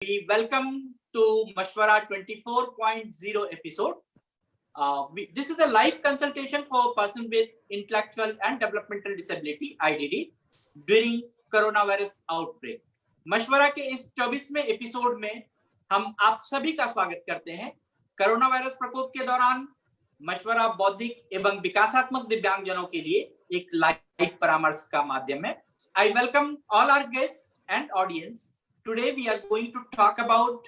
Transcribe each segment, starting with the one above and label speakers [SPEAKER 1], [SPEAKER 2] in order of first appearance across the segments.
[SPEAKER 1] We welcome to Mashwara 24.0 episode. This is a live consultation for person with intellectual and developmental disability (IDD) during coronavirus outbreak. मशवरा के इस 24वें episode में हम आप सभी का स्वागत करते हैं। कोरोना वायरस प्रकोप के दौरान मशवरा बौद्धिक एवं विकासात्मक दिव्यांगजनों के लिए एक लाइव परामर्श का माध्यम है। I welcome all our guests and audience. Today we are going to talk about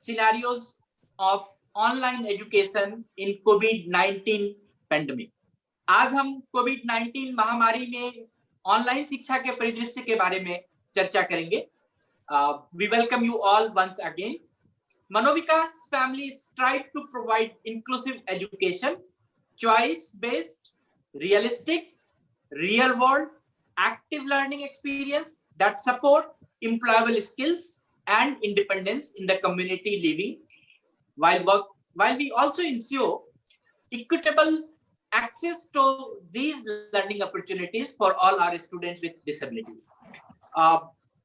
[SPEAKER 1] scenarios of online education in COVID-19 pandemic. आज हम COVID-19 महामारी में ऑनलाइन शिक्षा के परिदृश्य के बारे में चर्चा करेंगे। We welcome you all once again. Manovikas family strive to provide inclusive education, choice-based, realistic, real-world, active learning experience that support employable skills and independence in the community living while we also ensure equitable access to these learning opportunities for all our students with disabilities.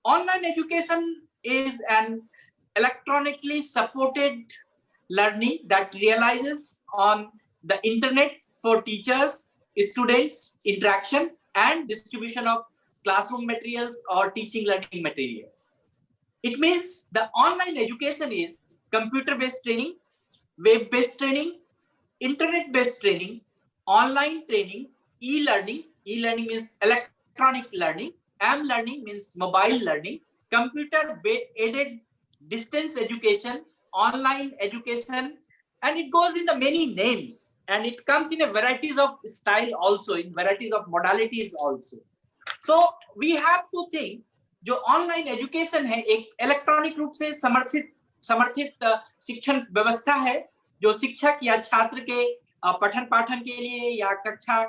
[SPEAKER 1] Online education is an electronically supported learning that realizes on the internet for teachers, students, interaction and distribution of classroom materials or teaching learning materials. It means the online education is computer-based training, web-based training, internet-based training, online training, e-learning. E-learning means electronic learning. M-learning means mobile learning, computer-aided distance education, online education, and it goes in the many names. And it comes in a varieties of style also, in varieties of modalities also. So we have to think जो online education है एक electronic रूप से समर्थित शिक्षण व्यवस्था है जो शिक्षक या छात्र के पठन पाठन के लिए या कक्षा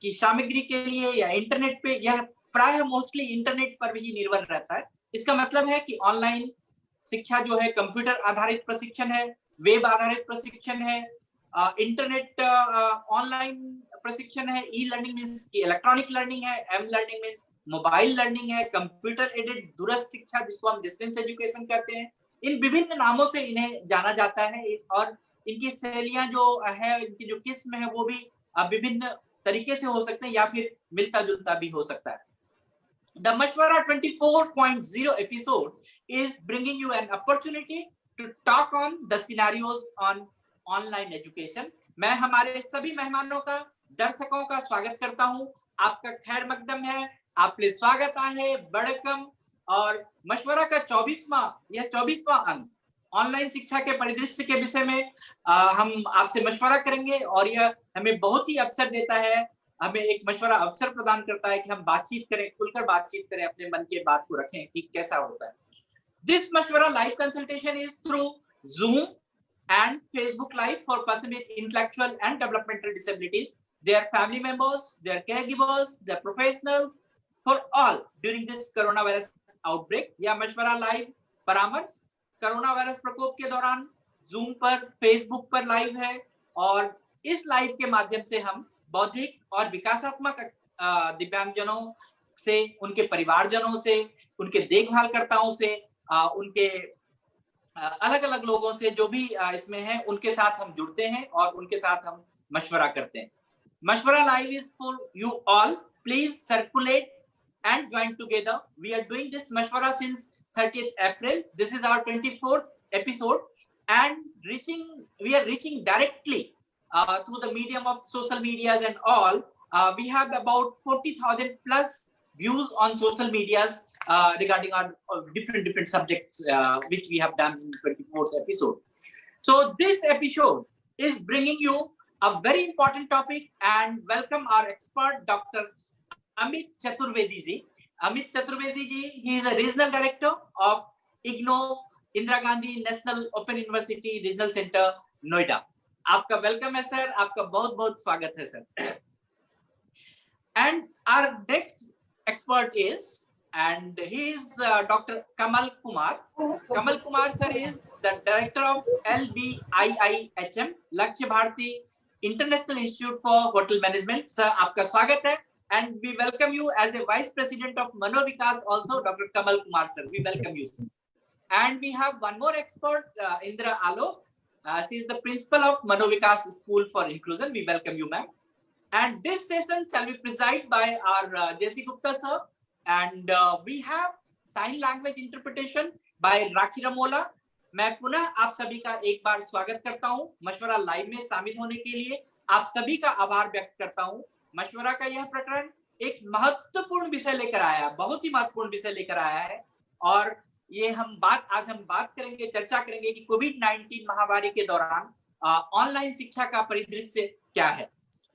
[SPEAKER 1] की सामग्री के लिए या इंटरनेट पे यह प्राय मोस्टली इंटरनेट पर भी निर्भर रहता है। इसका मतलब है कि ऑनलाइन शिक्षा जो है कंप्यूटर आधारित प्रशिक्षण है, वेब आधारित प्रशिक्षण है, इंटरनेट ऑनलाइन प्रशिक्षण है, e learning means electronic learning है, M learning means mobile learning है, कंप्यूटर एडेड दूरस्थ शिक्षा जिसको हम डिस्टेंस एजुकेशन कहते हैं। इन विभिन्न नामों से इन्हें जाना जाता है और इनकी शैलियां जो है, इनकी जो किस्म है वो भी विभिन्न तरीके से हो सकते हैं या फिर मिलता जुलता भी हो सकता है। The Mashwara 24.0 episode is bringing you an opportunity to talk on the scenarios on online education. मैं हमारे सभी मेहमानों का, दर्शकों का स्वागत करता हूं। आपका खैर मकदम है, आपके स्वागत है, बड़कम। और मशवरा का 24वां अंक ऑनलाइन शिक्षा के परिदृश्य के विषय में हम आपसे मशवरा करेंगे और यह हमें बहुत ही अवसर देता है, हमें एक मशवरा अवसर प्रदान करता है कि हम बातचीत करें, खुलकर बातचीत करें, अपने मन के बात को रखें कि कैसा होता है। This मशवरा live consultation is through Zoom and Facebook Live for persons with intellectual and developmental disabilities, their family members, their caregivers, their professionals, for all during this coronavirus outbreak. यह मशवरा लाइव परामर्श कोरोना वायरस प्रकोप के दौरान Zoom पर, Facebook पर live है और इस लाइव के माध्यम से हम बौद्धिक और विकासात्मक दिव्यांगजनों से, उनके परिवारजनों से, उनके देखभालकर्ताओं से, उनके अलग-अलग लोगों से जो भी इसमें हैं, उनके साथ हम जुड़ते हैं और उनके साथ हम मशवरा करते हैं। मशवरा live is for you all. Please circulate and join together. We are doing this mashwara since 30th April. This is our 24th episode and we are reaching directly through the medium of social medias and all. We have about 40,000 plus views on social medias regarding our different subjects which we have done in 24th episode. So this episode is bringing you a very important topic and welcome our expert Dr. Amit Chaturvedi ji. Amit Chaturvedi ji, he is a regional director of IGNOU Indira Gandhi National Open University Regional Center Noida. आपका welcome है sir, आपका बहुत बहुत स्वागत है sir. And our next expert is, and he is Dr. Kamal Kumar. Kamal Kumar sir is the director of LBIIHM, Lakshya Bharati International Institute for Hotel Management. Sir, आपका स्वागत है and we welcome you as a Vice President of Manovikas also, Dr. Kamal Kumar sir. We welcome you, sir. And we have one more expert, Indra Alok. She is the principal of Manovikas School for Inclusion. We welcome you, ma'am. And this session shall be presided by our J.C. Gupta sir. And we have sign language interpretation by Rakhi Ramola. मैं पुनः आप सभी का एक बार स्वागत करता हूं मशवरा लाइव में शामिल होने के लिए। आप सभी का आभार व्यक्त करता हूं। मशवरा का यह प्रकरण एक महत्वपूर्ण विषय लेकर आया है, बहुत ही महत्वपूर्ण विषय लेकर आया है। और ये आज हम बात करेंगे, चर्चा करेंगे कि कोविड-19 महामारी के दौरान ऑनलाइन शिक्षा का परिदृश्य क्या है।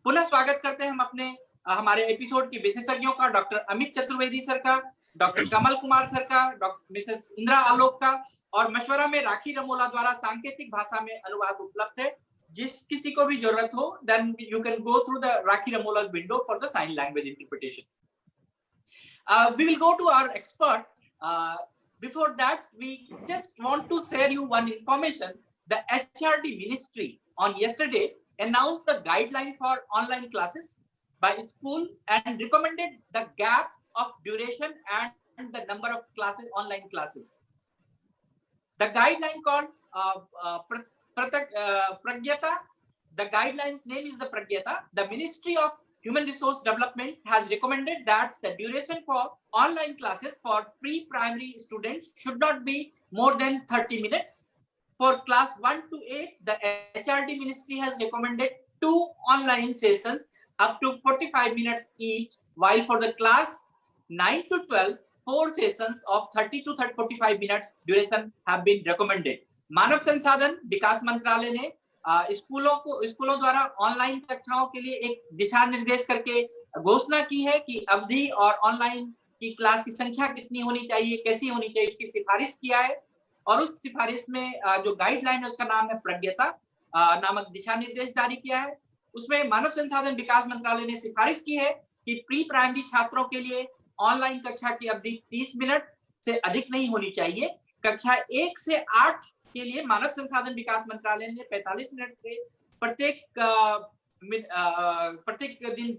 [SPEAKER 1] पुनः स्वागत करते हैं हम अपने हमारे एपिसोड के विशेषज्ञों का, डॉक्टर अमित चतुर्वेदी सर का, डॉक्टर कमल कुमार सर का, डॉक्टर मिसेस इंदिरा आलोक का, और मशवरा में राखी रमोला द्वारा सांकेतिक भाषा में अनुवाद उपलब्ध है। जिस किसी को भी जरूरत हो, then you can go through the Rakhi Ramola's window for the sign language interpretation. We will go to our expert. Before that, we just want to share you one information. The HRD Ministry on yesterday announced the guideline for online classes by school and recommended the gap of duration and the number of classes, online classes. The guideline called Pragyata. The guidelines name is the Pragyata. The Ministry of Human Resource Development has recommended that the duration for online classes for pre-primary students should not be more than 30 minutes. For class 1 to 8, the HRD Ministry has recommended 2 online sessions up to 45 minutes each, while for the class 9 to 12, 4 sessions of 30 to 45 minutes duration have been recommended. मानव संसाधन विकास मंत्रालय ने स्कूलों द्वारा online कक्षाओं के लिए एक दिशा निर्देश करके घोषणा की है कि अवधि और ऑनलाइन की क्लास की संख्या कितनी होनी चाहिए, कैसी होनी चाहिए, इसकी सिफारिश किया है। और उस सिफारिश में जो गाइडलाइन है उसका नाम है प्रज्ञता नामक दिशा निर्देश जारी किया है। उसमें मानव संसाधन विकास मंत्रालय ने सिफारिश की है कि प्री प्राइमरी छात्रों के लिए ऑनलाइन कक्षा की अवधि 30 मिनट से अधिक नहीं होनी चाहिए। कक्षा 1 से 8 के लिए मानव संसाधन विकास मंत्रालय ने 45 मिनट से प्रत्येक दिन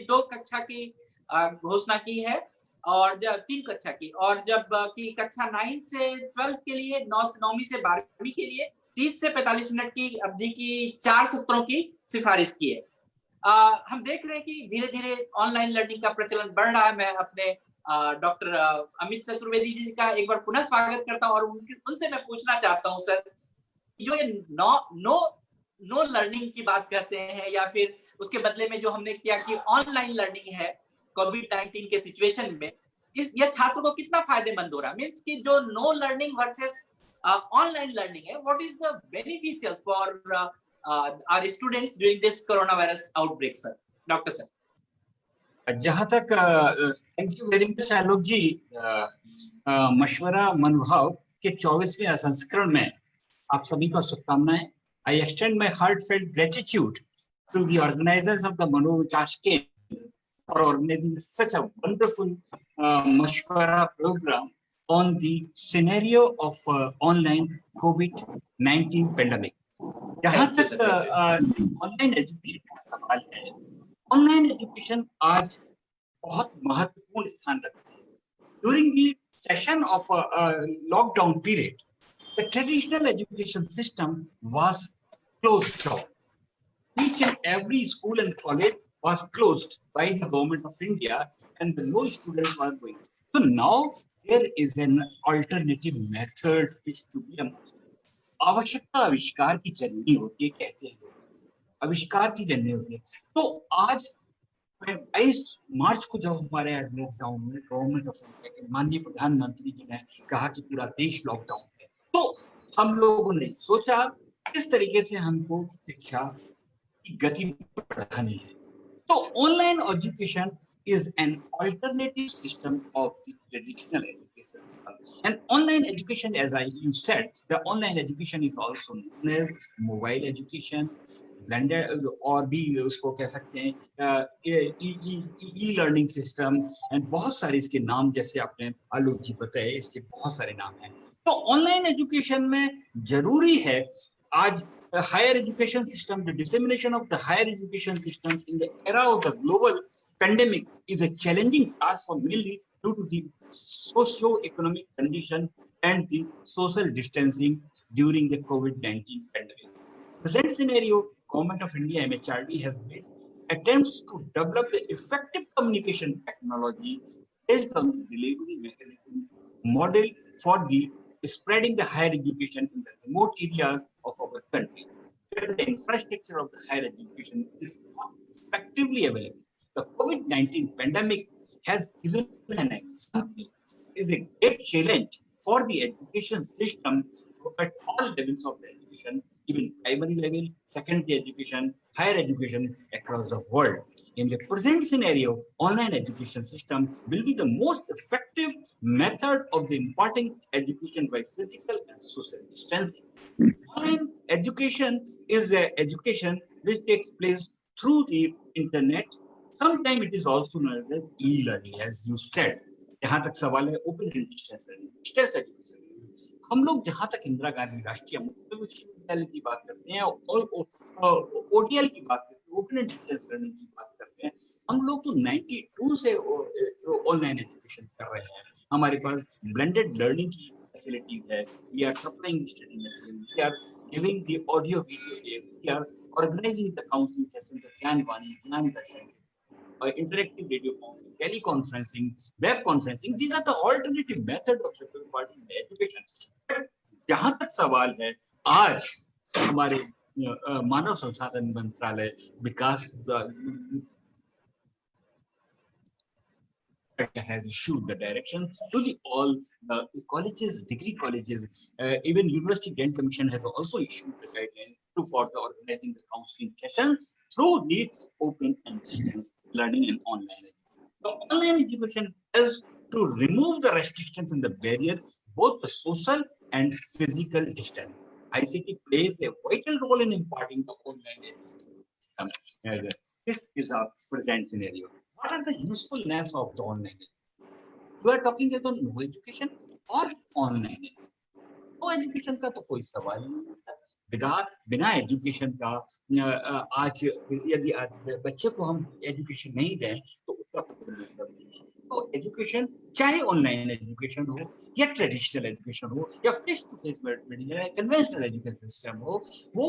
[SPEAKER 1] दो कक्षा की घोषणा की है, और जब 3 कक्षा की, और जब की कक्षा 9 से 12 के लिए 9वीं से 12वीं के लिए 30 से 45 मिनट की अवधि की 4 सत्रों की सिफारिश की है। हम देख रहे हैं कि धीरे धीरे ऑनलाइन लर्निंग का प्रचलन बढ़ रहा है। मैं अपने डॉक्टर अमित चतुर्वेदी जी का एक बार पुनः स्वागत करता हूं और उनसे मैं पूछना चाहता हूं सर, जो ये नो लर्निंग की बात करते हैं या फिर उसके बदले में जो हमने किया कि ऑनलाइन लर्निंग है कोविड-19 के सिचुएशन में, यह छात्र को कितना फायदेमंद हो रहा है? मींस कि जो no learning versus online learning है, what is the beneficial for our students during this corona virus outbreak sir? Doctor sir,
[SPEAKER 2] जहाँ तक thank you very much Alok ji, मशवरा मनोभाव के 24वें संस्करण में आप सभी को शुभकामनाएं। I extend my heartfelt gratitude to the organizers of the Manovikas camp for organizing such a wonderful Mashwara programme on the scenario of online कोविड-19 पेंडेमिक। जहाँ तक ऑनलाइन एजुकेशन का सवाल है, ऑनलाइन एजुकेशन आज बहुत महत्वपूर्ण स्थान रखता है। During the session of lockdown period, the traditional education system was closed down. Each and every school and college was closed by the government of India, and no students were going. So now there is an alternative method which to be a must. आवश्यकता आविष्कार की जननी होती है, कहते हैं लोग, आविष्कार की जननी होती है। तो आज 22 मार्च को जब हमारे लॉकडाउन में गवर्नमेंट ऑफ इंडिया के माननीय प्रधानमंत्री जी ने कहा कि पूरा देश लॉकडाउन है, तो हम लोगों ने सोचा किस तरीके से हमको शिक्षा की गति बढ़ानी है। तो online education is an alternative system of the traditional education. And online education, as you said, the online education is also known as mobile education, blended, और भी उसको कह सकते हैं e-learning system, and बहुत सारे इसके नाम जैसे आपने आलोक जी बताए, इसके बहुत सारे नाम हैं। तो ऑनलाइन एजुकेशन में जरूरी है आज higher education system, the dissemination of the higher education systems in the era of the global pandemic is a challenging task for mainly due to the socio-economic condition and the social distancing during the COVID-19 pandemic. Present scenario, Government of India MHRD has made attempts to develop the effective communication technology based on the delivery mechanism model for the spreading the higher education in the remote areas of our country, where the infrastructure of the higher education is not effectively available. The COVID-19 pandemic has given an example, is a great challenge for the education system at all levels of the education, even primary level, secondary education, higher education across the world. In the present scenario, online education system will be the most effective method of the imparting education by physical and social distancing. Online education is a education which takes place through the internet. Sometimes it is also known as e-learning, as you said. जहां तक सवाल है open and distance learning, distance education, हम लोग जहां तक इंदिरा गांधी राष्ट्रीय मुक्त विश्वविद्यालय की बात करते हैं और ओडीएल की बात करते हैं, ओपन एंड डिस्टेंस लर्निंग की बात करते हैं, हम लोग तो 92 से ऑनलाइन एजुकेशन कर रहे हैं. हमारे पास ब्लेंडेड लर्निंग की facilities है. We are supplying the study material. We are giving the audio video aids. We are organizing the counseling sessions, the Gyanvani, Gyan Darshan, interactive radio counseling, teleconferencing, web conferencing. These are the alternative methods of providing the education. But जहाँ तक सवाल है, आज हमारे मानव संसाधन मंत्रालय विकास has issued the direction to all colleges, degree colleges, even University Grant Commission has also issued the guidelines for the organizing the counseling session through the open and distance learning and online education. The online education is to remove the restrictions and the barrier, both the social and physical distance. ICT plays a vital role in imparting the online education. This is our present scenario. What are the usefulness of the online education? You are talking about no education or online education. No education का तो कोई सवाल ही नहीं. बिना education का आज यदि बच्चे को हम एजुकेशन नहीं दें तो उसका कोई मतलब नहीं है. तो एजुकेशन चाहे ऑनलाइन एजुकेशन हो या ट्रेडिशनल एजुकेशन हो या फेस टू फेस या कन्वेंशनल एजुकेशन सिस्टम हो, वो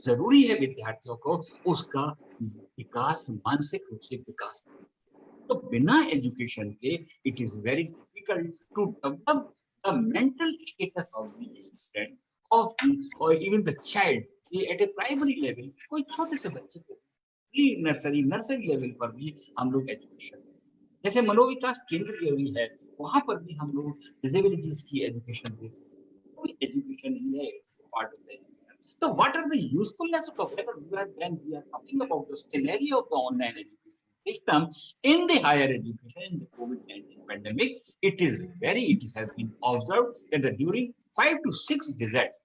[SPEAKER 2] जरूरी है विद्यार्थियों को उसका विकास, मानसिक रूप से विकास. तो बिना एजुकेशन के it is very difficult to develop the mental status of the student of the और even the child at a primary level. कोई छोटे से बच्चे को नर्सरी लेवल पर भी हम लोग एजुकेशन, जैसे मनोविकास केंद्र जो भी है वहां पर भी हम लोग डिसेबिलिटीज की एजुकेशन देते हैं. कोई एजुकेशन ही है पार्ट ऑफ द एजुकेशन. तो what are the usefulness of whenever we are talking about the scenario of the online education system in the higher education in the COVID-19 pandemic, it has been observed that during 5 to 6 decades,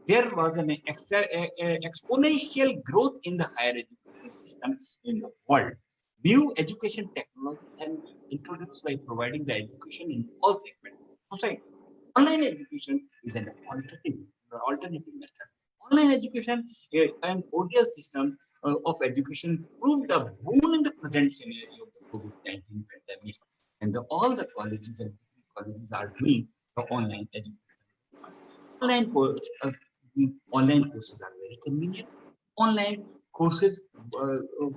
[SPEAKER 2] there was an exponential growth in the higher education system in the world. New education technologies have been introduced by providing the education in all segments of society. Online education is an alternative method. Online education and ODL system of education proved a boon in the present scenario of the COVID-19 pandemic, and all the colleges and colleges are doing the online education. Online courses are very convenient. Online courses,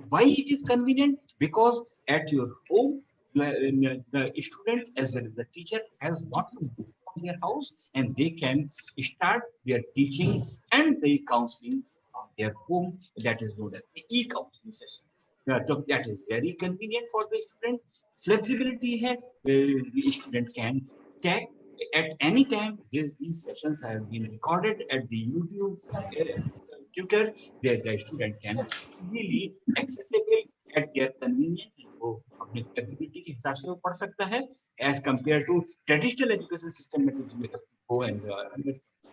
[SPEAKER 2] why it is convenient? Because at your home, the student as well as the teacher has not to go from their house, and they can start their teaching and the counseling from their home. That is known as the e-counseling session. So that is very convenient for the student. Flexibility hai, the student can check at any time. These sessions have been recorded at the YouTube tutor, where the student can easily accessible at their convenience. वो अपनी flexibility के हिसाब से वो पढ़ सकता है, as compared to traditional education system में तो you have to go and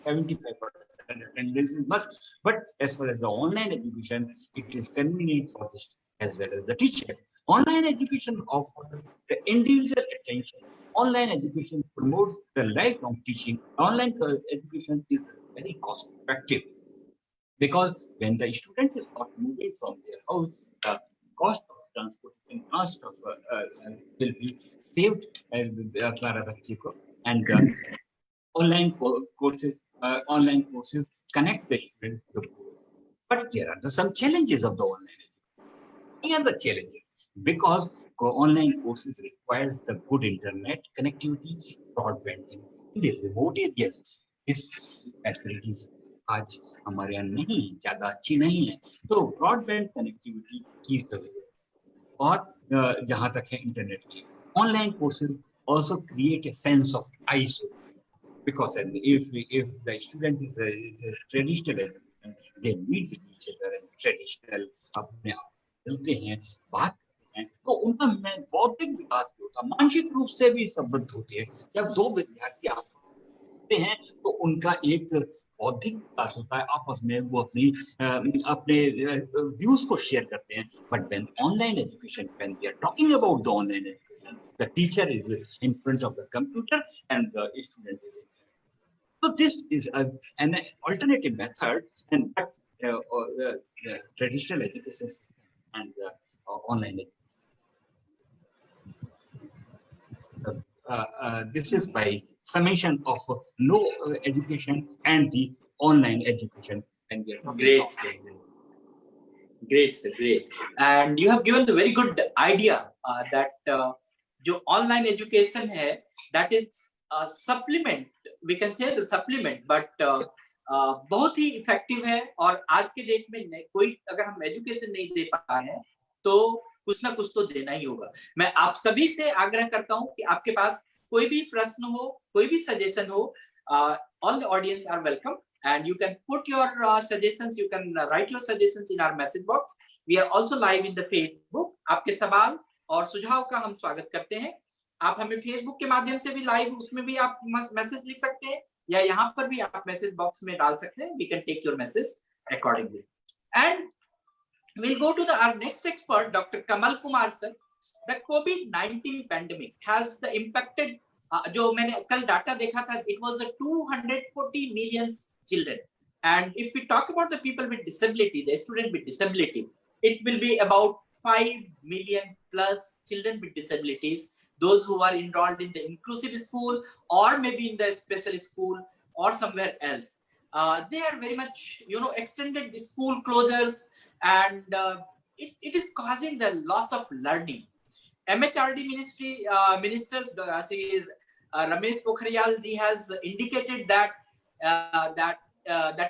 [SPEAKER 2] 75% attendance is must. But as far as the online education, it is convenient for the student as well as the teachers. Online education offers the individual attention. Online education promotes the lifelong teaching. Online education is very cost effective, because when the student is not moving from their house, the cost of transportation, cost of will be saved हमारा बच्चे को. and online courses connect the students to the board. But there are some challenges of the online education. And the challenges, because online courses requires the good internet connectivity, broadband in the remote areas. This facilities आज हमारे यहाँ नहीं ज्यादा अच्छी नहीं है, तो broadband connectivity की जरूरत और जहां तक है इंटरनेट की online courses also create a sense of isolation, because if the student is a traditional education, they meet with each other and traditional अपने आप मिलते हैं, बात करते हैं, तो उनका बौद्धिक विकास भी होता है, मानसिक रूप से भी संबद्ध होते हैं। जब दो विद्यार्थी आप हैं तो उनका एक बौद्धिक विकास होता है, आपस में वो अपने व्यूज को शेयर करते हैं। But when online education, when we are talking about the online education, the teacher is in front of the computer and the student is in. So this is an alternative method, and traditional education and online education. This is by summation of no education and the online education. And
[SPEAKER 1] great, sir. Great, sir. Great. And you have given the very good idea that जो online education है, that is supplement, we can say the supplement, but बहुत ही effective है। और आज के date में कोई अगर हम एजुकेशन नहीं दे पा रहे हैं तो कुछ ना कुछ तो देना ही होगा। मैं आप सभी से आग्रह करता हूं कि आपके पास कोई भी प्रश्न हो, कोई भी सजेशन हो, all the audience are welcome and you can put your suggestions, you can write your suggestions in our message box. We are also live in the Facebook. आपके सवाल और सुझाव का हम स्वागत करते हैं। आप हमें फेसबुक के माध्यम से भी लाइव, उसमें भी आप मैसेज लिख सकते हैं, या यहाँ पर भी आप मैसेज बॉक्स में डाल सकते हैं। We can take your message accordingly. And we'll go to our next expert, Dr. Kamal Kumar sir. The COVID-19 pandemic has the impacted, जो मैंने कल डाटा देखा था, it was the 240 million children. And if we talk about the people with disability, the student with disability, it will be about 5 million plus children with disabilities, those who are enrolled in the inclusive school or maybe in the special school or somewhere else. They are very much, extended school closures, and it is causing the loss of learning. MHRD ministers, Ramesh Pokhriyal ji has indicated that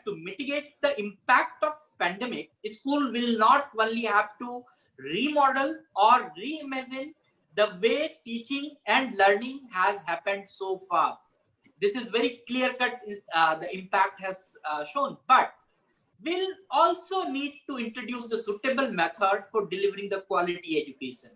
[SPEAKER 1] to mitigate the impact of pandemic, school will not only have to remodel or reimagine the way teaching and learning has happened so far. This is very clear cut, the impact has shown, but we'll also need to introduce the suitable method for delivering the quality education.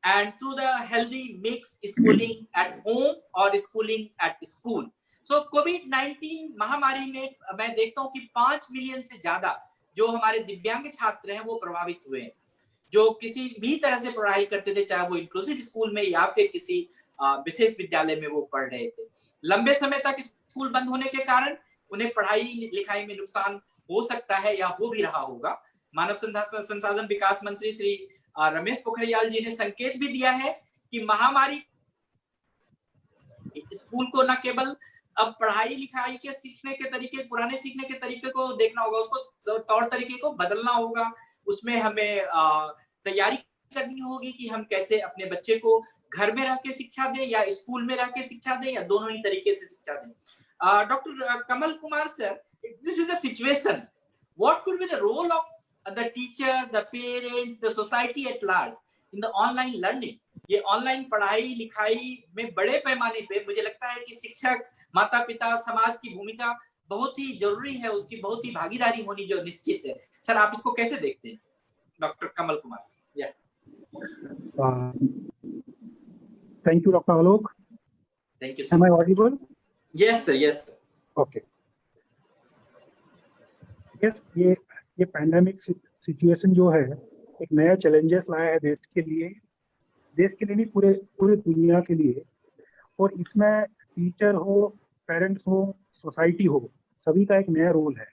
[SPEAKER 1] And through the healthy mix, schooling at home or schooling at school. So COVID-19 महामारी में मैं देखता हूँ कि 5 million से ज्यादा जो हमारे दिव्यांग छात्र हैं वो प्रभावित हुए हैं, जो किसी भी तरह से पढ़ाई करते थे, चाहे वो इंक्लूसिव स्कूल में या फिर किसी विशेष विद्यालय में वो पढ़ रहे थे। लंबे समय तक स्कूल बंद होने के कारण उन्हें पढ़ाई लिखाई में नुकसान हो सकता है या हो भी रहा होगा। मानव संसाधन विकास मंत्री श्री रमेश पोखरियाल जी ने संकेत भी दिया है कि महामारी स्कूल को न केवल अब पढ़ाई लिखाई के सीखने के तरीके, पुराने सीखने के तरीके को देखना होगा, उसको तौर तरीके को बदलना होगा। उसमें हमें तैयारी करनी होगी कि हम कैसे अपने बच्चे को घर में रह के शिक्षा दें या स्कूल में रह के शिक्षा दें या दोनों ही तरीके से शिक्षा दें। Doctor Kamal Kumar sir, this is the situation, what could be the role of the teacher, the parents, the society at large in the online learning? ये ऑनलाइन पढ़ाई लिखाई में बड़े पैमाने पे मुझे लगता है कि शिक्षक, माता पिता, समाज की भूमिका बहुत ही जरूरी है, उसकी बहुत ही भागीदारी होनी जो निश्चित है। सर, आप इसको कैसे देखते हैं? Doctor Kamal Kumar sir. या
[SPEAKER 3] thank you doctor Alok.
[SPEAKER 1] Thank you.
[SPEAKER 3] Am I audible?
[SPEAKER 1] Yes sir, yes sir.
[SPEAKER 3] Okay. Yes, ये पैंडेमिक सिचुएशन जो है एक नया चैलेंजेस लाया है देश के लिए नहीं, पूरे दुनिया के लिए। और इसमें टीचर हो, पेरेंट्स हो, सोसाइटी हो, सभी का एक नया रोल है।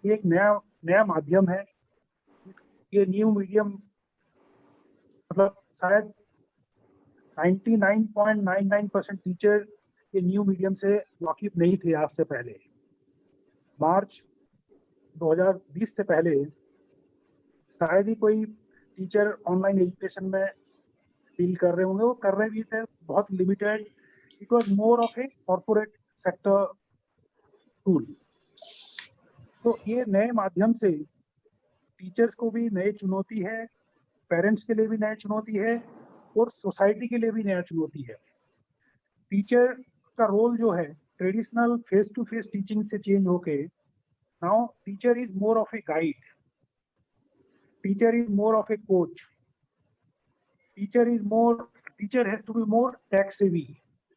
[SPEAKER 3] ये एक नया माध्यम है। ये न्यू मीडियम, मतलब शायद 99.99% टीचर ये न्यू मीडियम से वाकिफ नहीं थे आज से पहले। मार्च 2020 से पहले शायद ही कोई टीचर ऑनलाइन एजुकेशन में डील कर रहे होंगे, वो कर रहे भी थे, बहुत limited. It was more of a corporate sector tool. तो ये नए माध्यम से टीचर्स को भी नई चुनौती है, पेरेंट्स के लिए भी नई चुनौती है और सोसाइटी के लिए भी नया चुनौती है। टीचर का रोल जो है traditional face to face teaching से चेंज होके now teacher is more of a guide, teacher is more of a coach, teacher has to be more tech savvy.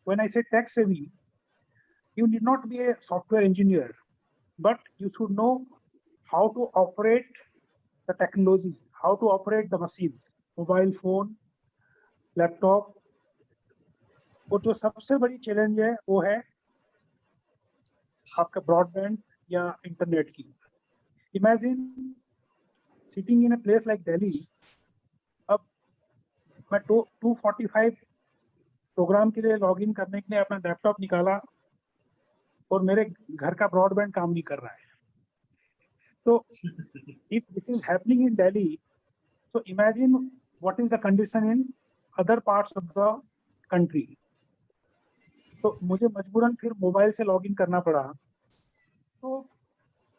[SPEAKER 3] When I say tech savvy, you need not be a software engineer, but you should know how to operate the technology, how to operate the machines, mobile phone, laptop. और जो सबसे बड़ी challenge है वो है आपका broadband या internet की। Imagine sitting in a place like Delhi, अब मैं 245 प्रोग्राम के लिए लॉगिन करने के लिए अपना लैपटॉप निकाला और मेरे घर का ब्रॉडबैंड काम नहीं कर रहा है। तो if this is happening in Delhi, so imagine what is the condition in other parts of the country. तो मुझे मजबूरन फिर मोबाइल से लॉगिन करना पड़ा। तो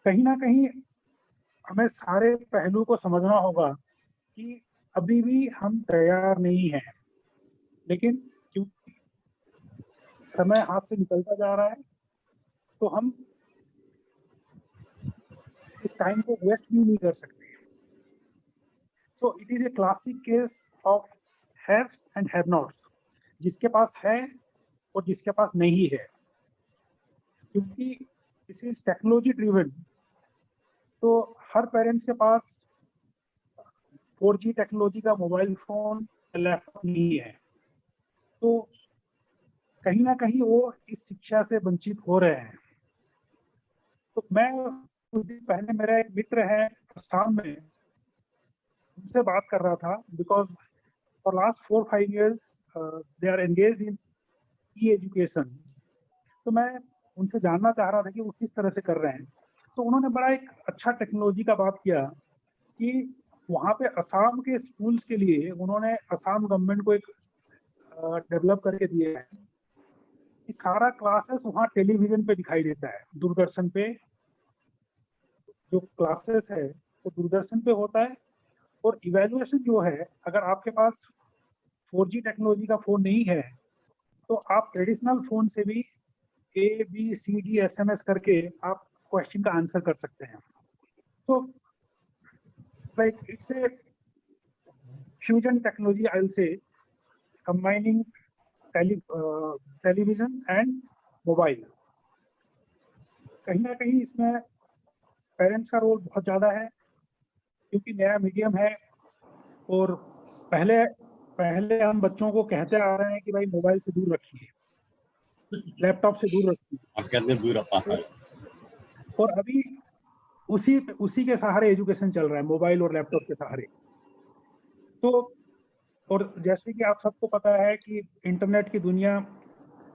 [SPEAKER 3] कहीं ना कहीं हमें सारे पहलू को समझना होगा कि अभी भी हम तैयार नहीं हैं, लेकिन क्योंकि समय हाथ से निकलता जा रहा है तो हम इस टाइम को वेस्ट भी नहीं कर सकते। So it is a classic case of haves and have nots, जिसके पास है और जिसके पास नहीं है। क्योंकि दिस इज टेक्नोलॉजी ड्रिवन, तो हर पेरेंट्स के पास 4G टेक्नोलॉजी का मोबाइल फोन, लैपटॉप नहीं है। तो कहीं ना कहीं वो इस शिक्षा से वंचित हो रहे हैं। तो मैं कुछ दिन पहले, मेरा एक मित्र है असम में, उनसे बात कर रहा था, because for last 4-5 years they are engaged in e education. तो मैं उनसे जानना चाह रहा था कि वो किस तरह से कर रहे हैं। तो उन्होंने बड़ा एक अच्छा टेक्नोलॉजी का बात किया कि वहाँ पे असम के स्कूल्स के लिए उन्होंने असम गवर्नमेंट को एक डेवलप करके दिया है कि सारा क्लासेस वहाँ टेलीविजन पे दिखाई देता है, दूरदर्शन पे जो क्लासेस है वो दूरदर्शन पे होता है। और इवैल्यूएशन जो है, अगर आपके पास 4G टेक्नोलॉजी का फोन नहीं है तो आप ट्रेडिशनल फोन से भी ABCD SMS करके आप क्वेश्चन का आंसर कर सकते हैं। तो like it's a fusion technology, I'll say, combining television and mobile. कहीं ना कहीं इसमें पेरेंट्स का रोल बहुत ज्यादा है, क्योंकि नया मीडियम है। और पहले हम बच्चों को कहते आ रहे हैं कि भाई मोबाइल से दूर रखिए, लैपटॉप से दूर रखिए,
[SPEAKER 4] आप कहते हैं दूर पास आ।
[SPEAKER 3] और अभी उसी के सहारे एजुकेशन चल रहा है, मोबाइल और लैपटॉप के सहारे। तो और जैसे कि आप सबको पता है कि इंटरनेट की दुनिया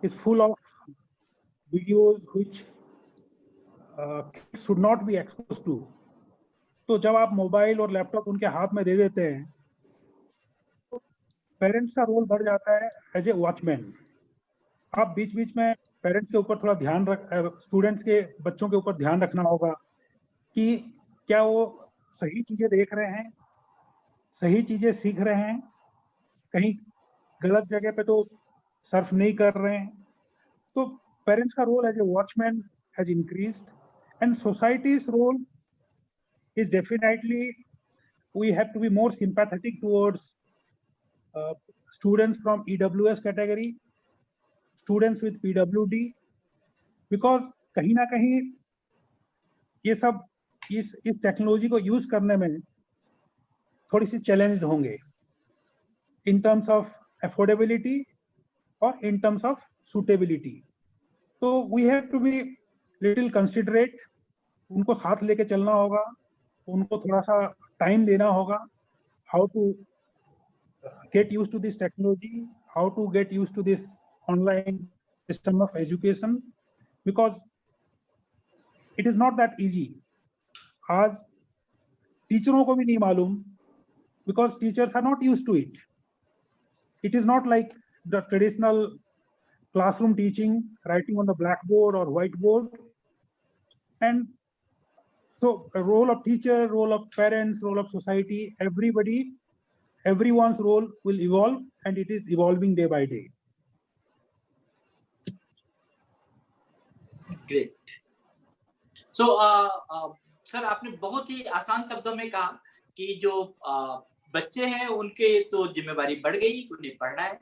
[SPEAKER 3] is full of videos which should not be exposed to. तो जब आप मोबाइल और लैपटॉप उनके हाथ में दे देते हैं तो पेरेंट्स का रोल बढ़ जाता है एज ए वॉचमैन। आप बीच बीच में पेरेंट्स के ऊपर थोड़ा ध्यान स्टूडेंट्स के, बच्चों के ऊपर ध्यान रखना होगा कि क्या वो सही चीजें देख रहे हैं, सही चीजें सीख रहे हैं, कहीं गलत जगह पे तो सर्फ नहीं कर रहे हैं। तो पेरेंट्स का role as a watchman has increased, and society's role is definitely we have to be more sympathetic towards students from EWS category, students with PWD, because कहीं ना कहीं ये सब इस टेक्नोलॉजी को यूज करने में थोड़ी सी चैलेंज होंगे इन टर्म्स ऑफ अफोर्डेबिलिटी और इन टर्म्स ऑफ सूटेबिलिटी। तो we have to be little considerate, उनको साथ लेके चलना होगा, उनको थोड़ा सा टाइम देना होगा, how to get use to this technology, how to get use to this online system of education, because it is not that easy. आज टीचरों को भी नहीं मालूम, because teachers are not used to it. It is not like the traditional classroom teaching, writing on the blackboard or whiteboard. And so a role of teacher, role of parents, role of society, everyone's role will evolve, and it is evolving day by day.
[SPEAKER 1] Great. So, sir आपने बहुत ही आसान शब्दों में कहा कि जो बच्चे हैं उनके तो जिम्मेवारी बढ़ गई, उन्हें पढ़ना है,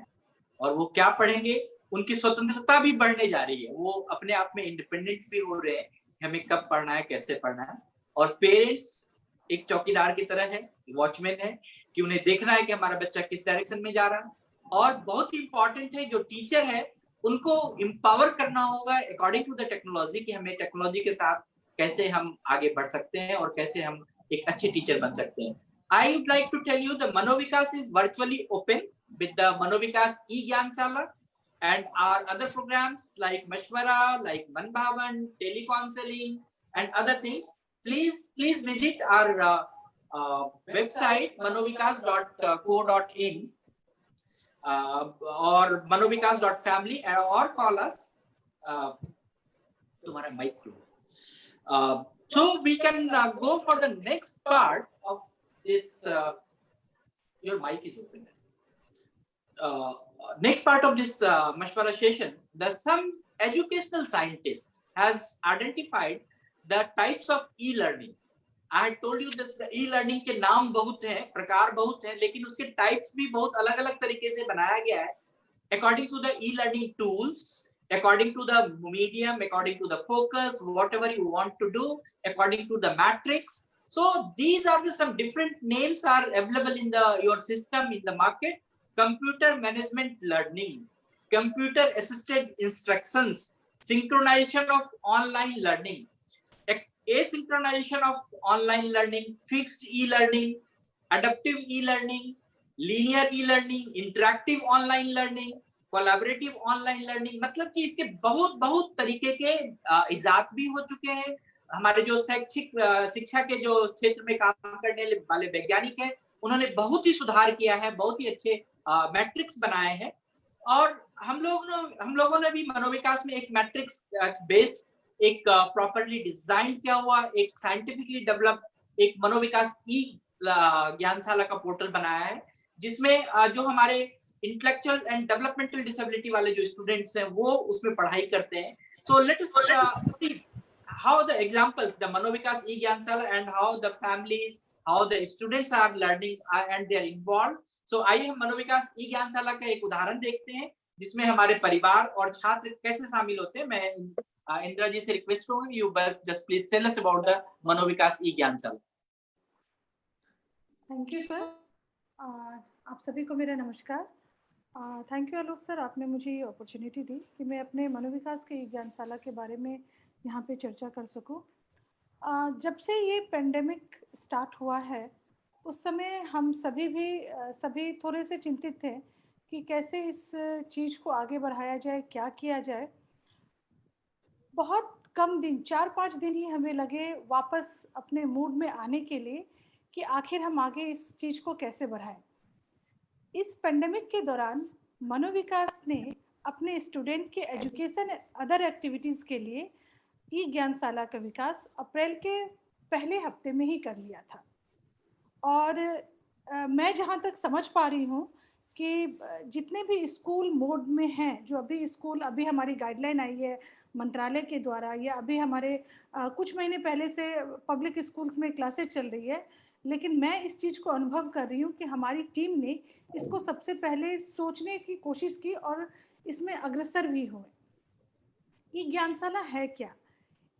[SPEAKER 1] और वो क्या पढ़ेंगे, उनकी स्वतंत्रता भी बढ़ने जा रही है, वो अपने आप में इंडिपेंडेंट भी हो रहे हैं कि हमें कब पढ़ना है, कैसे पढ़ना है। और पेरेंट्स एक चौकीदार की तरह है, वॉचमैन है, कि उन्हें देखना है कि हमारा बच्चा किस डायरेक्शन में जा रहा है। और बहुत ही इंपॉर्टेंट है, जो टीचर है उनको एम्पावर करना होगा अकॉर्डिंग टू द टेक्नोलॉजी, कि हमें टेक्नोलॉजी के साथ कैसे हम आगे बढ़ सकते हैं और कैसे हम एक अच्छे टीचर बन सकते हैं। I would like to tell you the Manovikas is virtually open with the Manovikas e-Gyansala and our other programs like Mashwara, like Manbhavan, telecounseling and other things. Please visit our website manovikas.co.in or manovikas.family or call us. तुम्हारा mic close. So we can go for the next part of this. Your mic is open. Next part of this Mashwara session, some educational scientist has identified the types of e-learning. I had told you this, e-learning के नाम बहुत हैं, प्रकार बहुत हैं, लेकिन उसके types भी बहुत अलग-अलग तरीके से बनाया गया है, according to the e-learning tools, according to the medium, according to the focus, whatever you want to do, according to the matrix. So these are some different names are available in your system in the market. Computer management learning, computer assisted instructions, synchronization of online learning, asynchronization of online learning, fixed e-learning, adaptive e-learning, linear e-learning, interactive online learning, collaborative online learning. मतलब कि इसके बहुत तरीके के इजाद भी हो चुके हैं। हमारे जो शिक्षा के जो क्षेत्र में काम करने वाले वैज्ञानिक हैं, उन्होंने बहुत ही सुधार किया है, बहुत ही अच्छे मैट्रिक्स बनाए हैं। और हम लोगों ने भी मनोविकास में एक मैट्रिक्स बेस, एक प्रॉपर्ली डिजाइन किया हुआ, एक साइंटिफिकली डेवलप एक मनोविकास ई ज्ञानशाला का पोर्टल बनाया है, जिसमें जो हमारे इंटेलेक्चुअल एंड डेवलपमेंटल डिसेबिलिटी वाले जो स्टूडेंट्स हैं वो उसमें पढ़ाई करते हैं। So let us see how the examples the Manovikas e Gyanshala and how the families, how the students are learning and they are involve. So आइए हम मनोविकास ई ज्ञानशाला का एक उदाहरण देखते हैं, जिसमें हमारे परिवार और छात्र कैसे शामिल होते हैं। मैं इंदिरा जी से रिक्वेस्ट करूंगी, यू बस just please tell us about the Manovikas e Gyanshala.
[SPEAKER 4] Thank you sir. आप सभी को मेरा नमस्कार। थैंक यू आलोक सर, आपने मुझे ये अपॉर्चुनिटी दी कि मैं अपने मनोविकास के ज्ञानशाला के बारे में यहाँ पे चर्चा कर सकूँ। जब से ये पेंडेमिक स्टार्ट हुआ है, उस समय हम सभी थोड़े से चिंतित थे कि कैसे इस चीज़ को आगे बढ़ाया जाए, क्या किया जाए। बहुत कम दिन, 4-5 दिन ही हमें लगे वापस अपने मूड में आने के लिए कि आखिर हम आगे इस चीज़ को कैसे बढ़ाएं। इस पेंडेमिक के दौरान मनोविकास ने अपने स्टूडेंट के एजुकेशन अदर एक्टिविटीज़ के लिए ई ज्ञानशाला का विकास अप्रैल के पहले हफ्ते में ही कर लिया था। और मैं जहाँ तक समझ पा रही हूँ कि जितने भी स्कूल मोड में हैं, जो अभी हमारी गाइडलाइन आई है मंत्रालय के द्वारा, या अभी हमारे कुछ महीने पहले से पब्लिक स्कूल्स में क्लासेस चल रही है, लेकिन मैं इस चीज़ को अनुभव कर रही हूँ कि हमारी टीम ने इसको सबसे पहले सोचने की कोशिश की और इसमें अग्रसर भी हुए। ई ज्ञानशाला है क्या?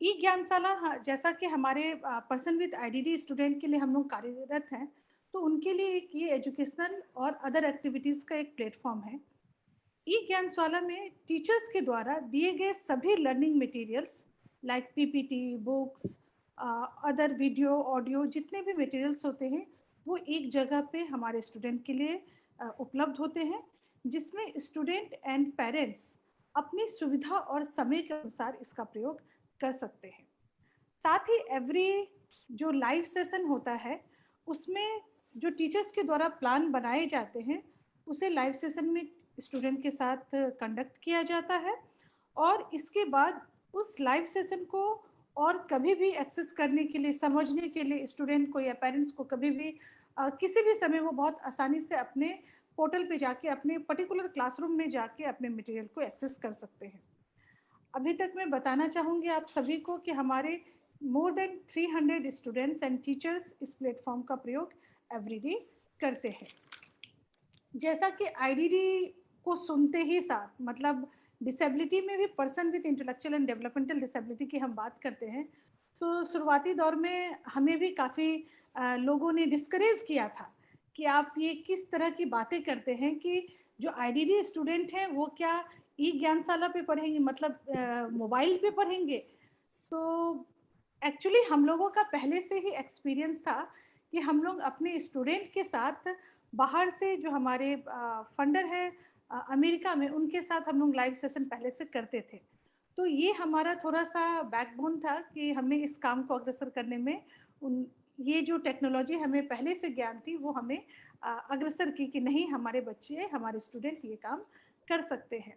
[SPEAKER 4] ई ज्ञानशाला जैसा कि हमारे पर्सन विद आईडीडी स्टूडेंट के लिए हम लोग कार्यरत हैं, तो उनके लिए एक ये एजुकेशनल और अदर एक्टिविटीज़ का एक प्लेटफॉर्म है। ई ज्ञानशाला में टीचर्स के द्वारा दिए गए सभी learning materials like PPT, books, other video, audio, जितने भी मटेरियल्स होते हैं वो एक जगह पे हमारे स्टूडेंट के लिए उपलब्ध होते हैं, जिसमें स्टूडेंट एंड पेरेंट्स अपनी सुविधा और समय के अनुसार इसका प्रयोग कर सकते हैं। साथ ही एवरी जो लाइव सेशन होता है उसमें जो टीचर्स के द्वारा प्लान बनाए जाते हैं उसे लाइव सेशन में स्टूडेंट के साथ कंडक्ट किया जाता है, और इसके बाद उस लाइव सेशन को और कभी भी एक्सेस करने के लिए, समझने के लिए स्टूडेंट को या पेरेंट्स को कभी भी किसी भी समय वो बहुत आसानी से अपने पोर्टल पे जाके, अपने पर्टिकुलर क्लासरूम में जाके अपने मटेरियल को एक्सेस कर सकते हैं। अभी तक मैं बताना चाहूँगी आप सभी को कि हमारे मोर देन 300 स्टूडेंट्स एंड टीचर्स इस प्लेटफॉर्म का प्रयोग एवरीडे करते हैं। जैसा कि आईडीडी को सुनते ही साथ, मतलब डिसेबिलिटी में भी person with intellectual and developmental disability की हम बात करते हैं, तो शुरुआती दौर में हमें भी काफ़ी लोगों ने डिस्करेज किया था कि आप ये किस तरह की बातें करते हैं कि जो आईडीडी स्टूडेंट हैं वो क्या ई ज्ञानशाला पे पढ़ेंगे, मतलब मोबाइल पे पढ़ेंगे। तो एक्चुअली हम लोगों का पहले से ही एक्सपीरियंस था कि हम लोग अपने स्टूडेंट के साथ बाहर से जो हमारे फंडर है अमेरिका में, उनके साथ हम लोग लाइव सेशन पहले से करते थे। तो ये हमारा थोड़ा सा बैकबोन था कि हमें इस काम को अग्रसर करने में ये जो टेक्नोलॉजी हमें पहले से ज्ञान थी वो हमें अग्रसर की कि नहीं, हमारे बच्चे, हमारे स्टूडेंट ये काम कर सकते हैं।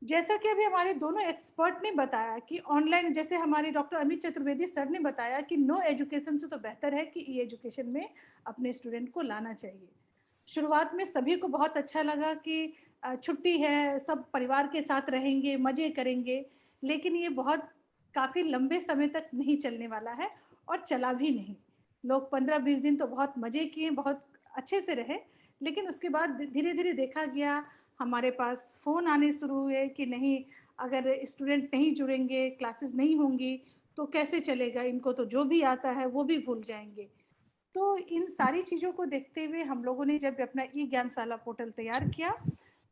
[SPEAKER 4] जैसा कि अभी हमारे दोनों एक्सपर्ट ने बताया कि ऑनलाइन, जैसे हमारे डॉक्टर अमित चतुर्वेदी सर ने बताया कि नो एजुकेशन से तो बेहतर है कि ई एजुकेशन में अपने स्टूडेंट को लाना चाहिए। शुरुआत में सभी को बहुत अच्छा लगा कि छुट्टी है, सब परिवार के साथ रहेंगे, मज़े करेंगे, लेकिन ये बहुत काफ़ी लंबे समय तक नहीं चलने वाला है और चला भी नहीं। लोग 15-20 दिन तो बहुत मज़े किए, बहुत अच्छे से रहे, लेकिन उसके बाद धीरे धीरे देखा गया, हमारे पास फ़ोन आने शुरू हुए कि नहीं, अगर स्टूडेंट नहीं जुड़ेंगे, क्लासेस नहीं होंगी तो कैसे चलेगा, इनको तो जो भी आता है वो भी भूल जाएंगे। तो इन सारी चीज़ों को देखते हुए हम लोगों ने जब अपना ई ज्ञानशाला पोर्टल तैयार किया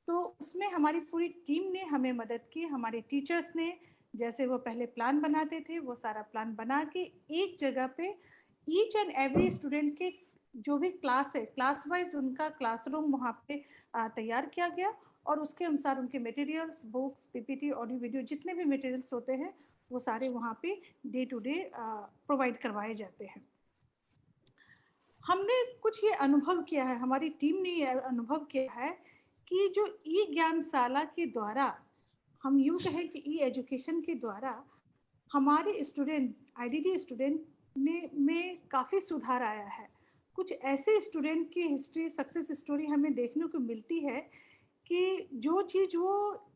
[SPEAKER 4] तो उसमें हमारी पूरी टीम ने हमें मदद की। हमारे टीचर्स ने, जैसे वो पहले प्लान बनाते थे, वो सारा प्लान बना के एक जगह पे ईच एंड एवरी स्टूडेंट के जो भी क्लास है, क्लास वाइज उनका क्लासरूम वहाँ पे तैयार किया गया, और उसके अनुसार उनके materials, books, PPT, audio video, जितने भी मटेरियल्स होते हैं वो सारे वहाँ पे डे टू डे प्रोवाइड करवाए जाते हैं। हमने कुछ ये अनुभव किया है, हमारी टीम ने ये अनुभव किया है कि जो ई ज्ञानशाला के द्वारा, हम यूँ कहें कि ई एजुकेशन के द्वारा हमारे स्टूडेंट, आईडीडी स्टूडेंट में काफ़ी सुधार आया है। कुछ ऐसे स्टूडेंट की हिस्ट्री, सक्सेस स्टोरी हमें देखने को मिलती है कि जो चीज़ वो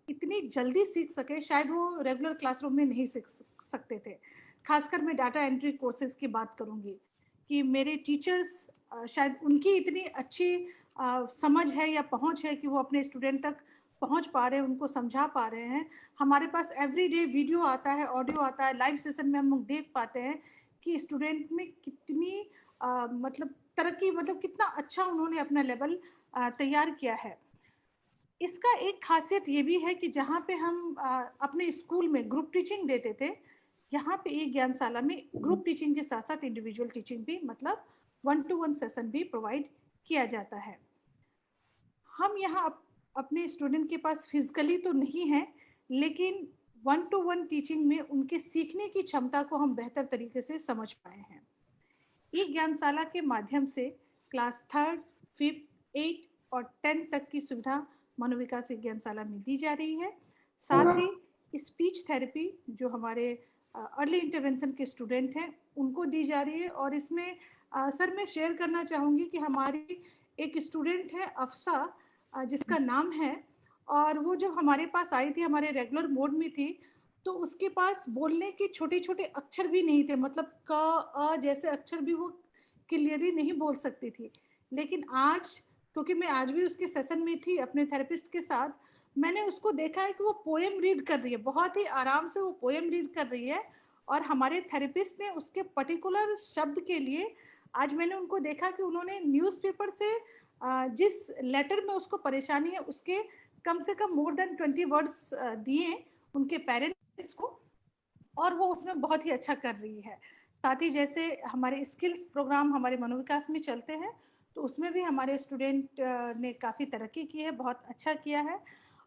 [SPEAKER 4] इतनी जल्दी सीख सके, शायद वो रेगुलर क्लासरूम में नहीं सीख सकते थे। खासकर मैं डाटा एंट्री कोर्सेज की बात करूँगी कि मेरे टीचर्स, शायद उनकी इतनी अच्छी समझ है या पहुंच है कि वो अपने स्टूडेंट तक पहुंच पा रहे हैं, उनको समझा पा रहे हैं। हमारे पास एवरीडे वीडियो आता है, ऑडियो आता है, लाइव सेशन में हम लोग देख पाते हैं कि स्टूडेंट में कितनी मतलब तरक्की, मतलब कितना अच्छा उन्होंने अपना लेवल तैयार किया है। इसका एक खासियत ये भी है कि जहाँ पे हम अपने स्कूल में ग्रुप टीचिंग देते थे, यहाँ पे एक ज्ञानशाला में ग्रुप टीचिंग के साथ साथ इंडिविजुअल टीचिंग भी, मतलब 1-to-1 सेशन भी प्रोवाइड किया जाता है। हम यहाँ अपने स्टूडेंट के पास फिजिकली तो नहीं है, लेकिन 1-to-1 टीचिंग में उनके सीखने की क्षमता को हम बेहतर तरीके से समझ पाए हैं। ई ज्ञानशाला के माध्यम से क्लास 3rd, 5th, 8th और 10th तक की सुविधा मनोविकास ज्ञानशाला में दी जा रही है। साथ ही स्पीच थेरेपी जो हमारे अर्ली इंटरवेंशन के स्टूडेंट हैं उनको दी जा रही है। और इसमें सर मैं शेयर करना चाहूँगी कि हमारी एक स्टूडेंट है अफसा, जिसका नाम है, और वो जब हमारे पास आई थी, हमारे रेगुलर मोड में थी, तो उसके पास बोलने के छोटे छोटे अक्षर भी नहीं थे, मतलब क अ जैसे अक्षर भी वो क्लियरली नहीं बोल सकती थी। लेकिन आज, क्योंकि मैं आज भी उसके सेशन में थी अपने थेरेपिस्ट के साथ, मैंने उसको देखा है कि वो पोएम रीड कर रही है, बहुत ही आराम से वो पोएम रीड कर रही है। और हमारे थेरेपिस्ट ने उसके पर्टिकुलर शब्द के लिए, आज मैंने उनको देखा कि उन्होंने न्यूज़पेपर से जिस लेटर में उसको परेशानी है उसके कम से कम मोर देन 20 वर्ड्स दिए उनके पेरेंट्स को, और वो उसमें बहुत ही अच्छा कर रही है। साथ ही जैसे हमारे स्किल्स प्रोग्राम हमारे मनोविकास में चलते हैं, तो उसमें भी हमारे स्टूडेंट ने काफ़ी तरक्की की है, बहुत अच्छा किया है।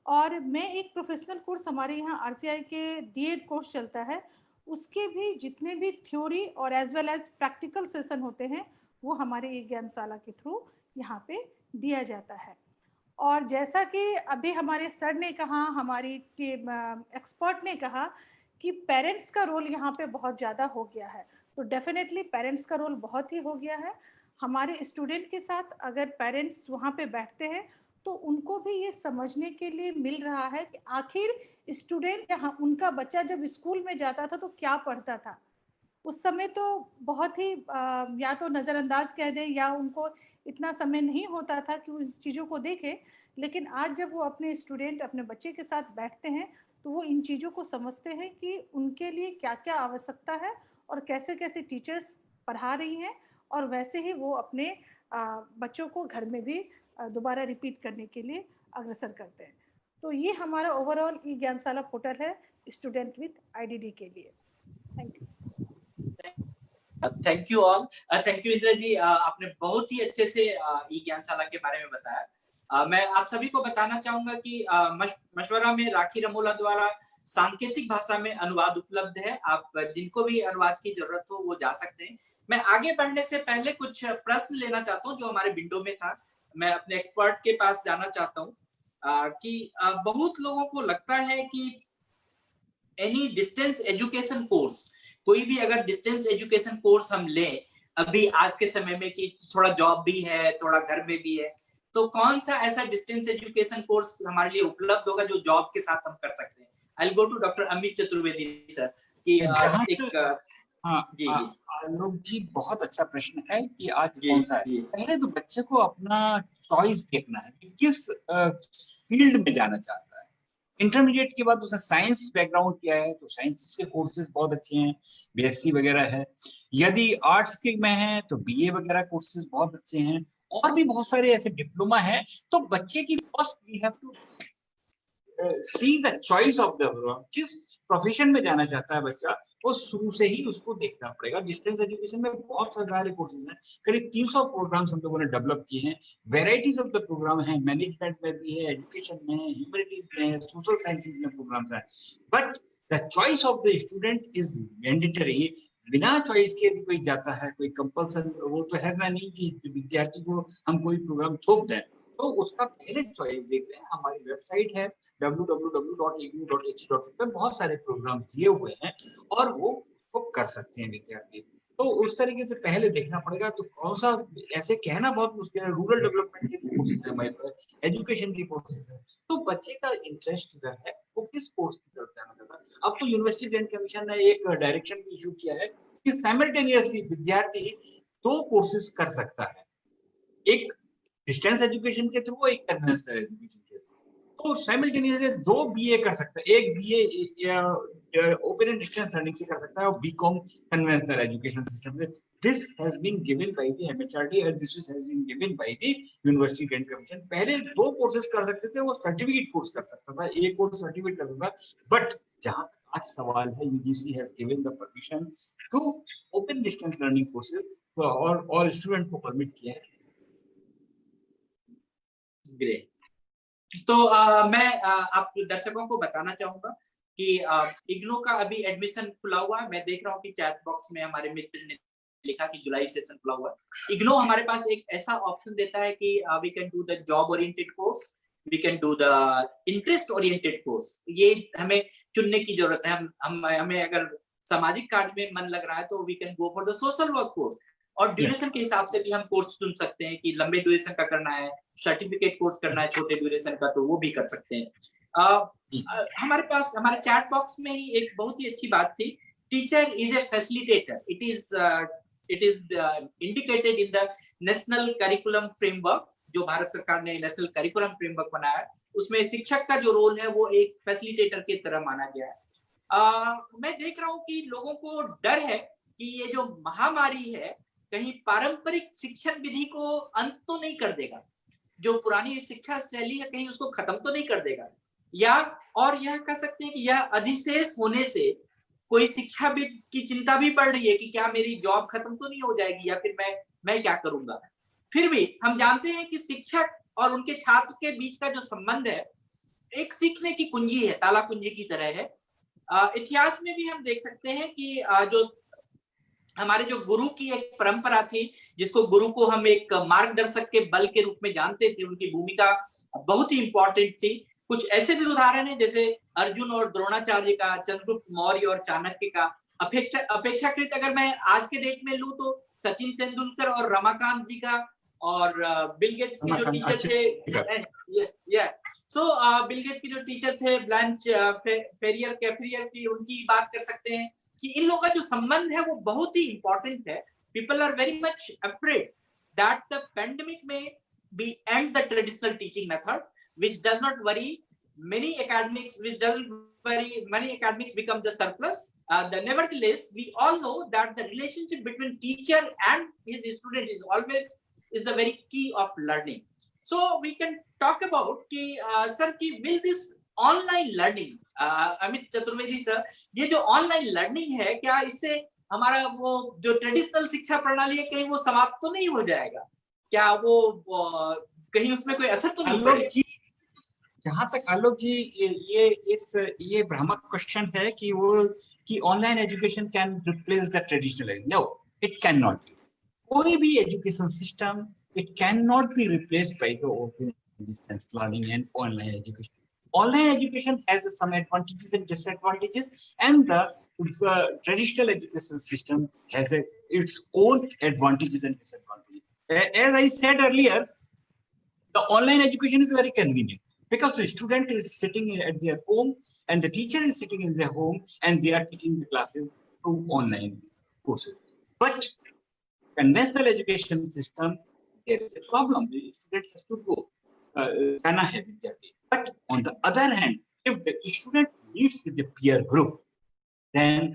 [SPEAKER 4] और मैं एक प्रोफेशनल कोर्स हमारे यहाँ RCI के DED कोर्स चलता है, उसके भी जितने भी थ्योरी और as well as practical session होते हैं वो हमारे ई ज्ञानशाला के थ्रू यहाँ पे दिया जाता है। और जैसा कि अभी हमारे सर ने कहा, हमारी टीम एक्सपर्ट ने कहा कि पेरेंट्स का रोल यहाँ पे बहुत ज़्यादा हो गया है, तो डेफिनेटली पेरेंट्स का रोल बहुत ही हो गया है। हमारे स्टूडेंट के साथ अगर पेरेंट्स वहाँ पे बैठते हैं तो उनको भी ये समझने के लिए मिल रहा है कि आखिर स्टूडेंट यहाँ, उनका बच्चा जब स्कूल में जाता था तो क्या पढ़ता था। उस समय तो बहुत ही या तो नज़रअंदाज कह दें या उनको इतना समय नहीं होता था कि वो इन चीज़ों को देखें, लेकिन आज जब वो अपने स्टूडेंट, अपने बच्चे के साथ बैठते हैं तो वो इन चीज़ों को समझते हैं कि उनके लिए क्या क्या आवश्यकता है और कैसे कैसे टीचर्स पढ़ा रही हैं, और वैसे ही वो अपने बच्चों को घर में भी दोबारा रिपीट करने के लिए अग्रसर करते हैं। तो ये हमारा ओवरऑल ई ज्ञानशाला पोर्टल है स्टूडेंट विद IDD के लिए। Thank you.
[SPEAKER 1] Thank you all. Thank you Indra ji, आपने बहुत ही अच्छे से ई ज्ञानशाला के बारे में बताया। मैं आप सभी को बताना चाहूंगा कि मशवरा में राखी रमोला द्वारा सांकेतिक भाषा में अनुवाद उपलब्ध है। आप जिनको भी अनुवाद की जरूरत हो वो जा सकते हैं। मैं आगे बढ़ने से पहले कुछ प्रश्न लेना चाहता हूँ जो हमारे विंडो में था। मैं अपने एक्सपर्ट के पास जाना चाहता हूँ कि बहुत लोगों को लगता है कि एनी डिस्टेंस एजुकेशन कोर्स, कोई भी अगर डिस्टेंस एजुकेशन कोर्स हम लें अभी आज के समय में कि थोड़ा जॉब भी है, थोड़ा घर में भी है, तो कौन सा ऐसा डिस्टेंस एजुकेशन कोर्स हमारे लिए उपलब्ध होगा जो जॉब के साथ हम कर सकते हैं? I will go to doctor Amit Chaturvedi sir कि
[SPEAKER 2] हाँ
[SPEAKER 1] जी
[SPEAKER 2] आलोक जी, बहुत अच्छा प्रश्न है कि आज
[SPEAKER 1] जी,
[SPEAKER 2] कौन सा है। पहले तो बच्चे को अपना चॉइस देखना है कि किस फील्ड में जाना चाहता है। इंटरमीडिएट के बाद उसने साइंस बैकग्राउंड किया है तो साइंस के कोर्सेज बहुत अच्छे हैं, BSc वगैरह है। यदि आर्ट्स के में है तो BA वगैरह कोर्सेज बहुत अच्छे हैं, और भी बहुत सारे ऐसे डिप्लोमा है। तो बच्चे की first we have to see the choice of the, किस प्रोफेशन में जाना चाहता है बच्चा, वो शुरू से ही उसको देखना पड़ेगा। डिस्टेंस एजुकेशन में बहुत सारे कोर्सेज हैं, करीब 300 प्रोग्राम्स हम लोगों ने डेवलप किए हैं। वेराइटीज ऑफ द प्रोग्राम है, मैनेजमेंट में भी है, एजुकेशन में है, ह्यूमैनिटीज में है, सोशल साइंसेज में प्रोग्राम्स है। But the choice of the student is mandatory. बिना चॉइस के यदि कोई जाता है, कोई कंपल्सन वो तो है ना नहीं कि विद्यार्थी को हम कोई प्रोग्राम थोप दें, तो उसका पहले चॉइस देखते हैं। हमारी वेबसाइट है www.ignu.ac.in पे बहुत सारे प्रोग्राम्स दिए हुए हैं और वो कर सकते हैं विद्यार्थी। तो उस तरीके से पहले देखना पड़ेगा। तो कौन सा, ऐसे कहना बहुत मुश्किल है, रूरल डेवलपमेंट के कोर्सेज है हमारे पास, एजुकेशन की कोर्सेज है। तो बच्चे का इंटरेस्ट जो है वो किस कोर्स की तरफ जाना चाहता है। अब तो यूनिवर्सिटी ग्रांट कमीशन ने एक डायरेक्शन भी इशू किया है कि साइमल्टेनियसली विद्यार्थी 2 कोर्सेज कर सकता है, एक डिस्टेंस एजुकेशन के थ्रू, एक कन्वेंशनल एजुकेशन के थ्रू। तो साइमल्टेनियसली 2 BA कर सकता है, एक BA open and distance learning से कर सकता है और BCom कन्वेंशनल एजुकेशन सिस्टम से। This has been given by the MHRD and this has been given by the University Grant Commission. पहले 2 कोर्सेज कर सकते थे, वो सर्टिफिकेट कोर्स कर सकता था, एक कोर्स सर्टिफिकेट कर सकता था। बट जहां आज सवाल है, UGC has given the permission to open distance learning courses और all स्टूडेंट को परमिट किया है।
[SPEAKER 1] ग्रेट। तो मैं आप दर्शकों को बताना चाहूंगा कि इग्नू का अभी एडमिशन खुला हुआ है। मैं देख रहा हूँ कि चैट बॉक्स में हमारे मित्र ने लिखा कि जुलाई सेशन खुला हुआ है। इग्नू हमारे पास एक ऐसा ऑप्शन देता है कि we can do the job oriented course, we can do the interest oriented course. ये हमें चुनने की जरूरत है। हमें अगर सामाजिक कार्य में मन लग रहा है तो we can go for the social work course. और ड्यूरेशन के हिसाब से भी हम कोर्स चुन सकते हैं कि लंबे ड्यूरेशन का करना है, सर्टिफिकेट कोर्स करना है छोटे ड्यूरेशन का, तो वो भी कर सकते हैं। हमारे पास हमारे चैट बॉक्स में ही एक बहुत ही अच्छी बात थी, teacher is a facilitator. It is indicated in the national curriculum framework, जो भारत सरकार ने नेशनल करिकुलम फ्रेमवर्क बनाया है, उसमें शिक्षक का जो रोल है वो एक फैसिलिटेटर की तरह माना गया है। मैं देख रहा हूँ कि लोगों को डर है कि ये जो महामारी है कहीं पारंपरिक शिक्षण विधि को अंत तो नहीं कर देगा, जो पुरानी शिक्षा शैली है कहीं उसको खत्म तो नहीं कर देगा, या और यह कह सकते हैं कि यह अधिशेष होने से कोई शिक्षाविद की चिंता भी बढ़ रही है कि क्या मेरी जॉब खत्म तो नहीं हो जाएगी, या फिर मैं क्या करूंगा। फिर भी हम जानते हैं कि शिक्षक और उनके छात्र के बीच का जो संबंध है एक सीखने की कुंजी है, ताला कुंजी की तरह है। इतिहास में भी हम देख सकते हैं कि जो हमारे जो गुरु की एक परंपरा थी, जिसको गुरु को हम एक मार्गदर्शक के बल के रूप में जानते थे, उनकी भूमिका बहुत ही इंपॉर्टेंट थी। कुछ ऐसे भी उदाहरण हैं जैसे अर्जुन और द्रोणाचार्य का, चंद्रगुप्त मौर्य और चाणक्य का। अपेक्षाकृत अगर मैं आज के डेट में लूं तो सचिन तेंदुलकर और रमाकांत जी का, और बिल गेट्स के जो टीचर थे, सो बिल गेट्स के जो टीचर थे ब्लांच फेरियर कैफ्रियर की, उनकी बात कर सकते हैं कि इन लोगों का जो संबंध है वो बहुत ही इंपॉर्टेंट है। People are very much afraid that the pandemic में be and the traditional teaching method which does not worry many academics, which doesn't worry many academics become the surplus. Nevertheless, we all know that the relationship between teacher and his student is the very key of learning. So we can talk about कि sir कि will this online learning, Amit Chaturvedi sir, ये जो online learning है, क्या इससे हमारा वो जो ट्रेडिशनल शिक्षा प्रणाली है कहीं वो समाप्त तो नहीं हो जाएगा? क्या वो कहीं उसमें कोई असर तो नहीं पड़ेगा?
[SPEAKER 2] जहां तक आलोक जी ये भ्रामक क्वेश्चन है कि वो कि online education can replace the traditional, no it can not. कोई भी education system it can not be replaced by the open distance learning and online education. Online education has some advantages and disadvantages, and the traditional education system has its own advantages and disadvantages. As I said earlier, the online education is very convenient because the student is sitting at their home and the teacher is sitting in their home and they are taking the classes through online courses. But conventional education system, there is a problem. The student has to go. But on the other hand, if the student meets with the peer group, then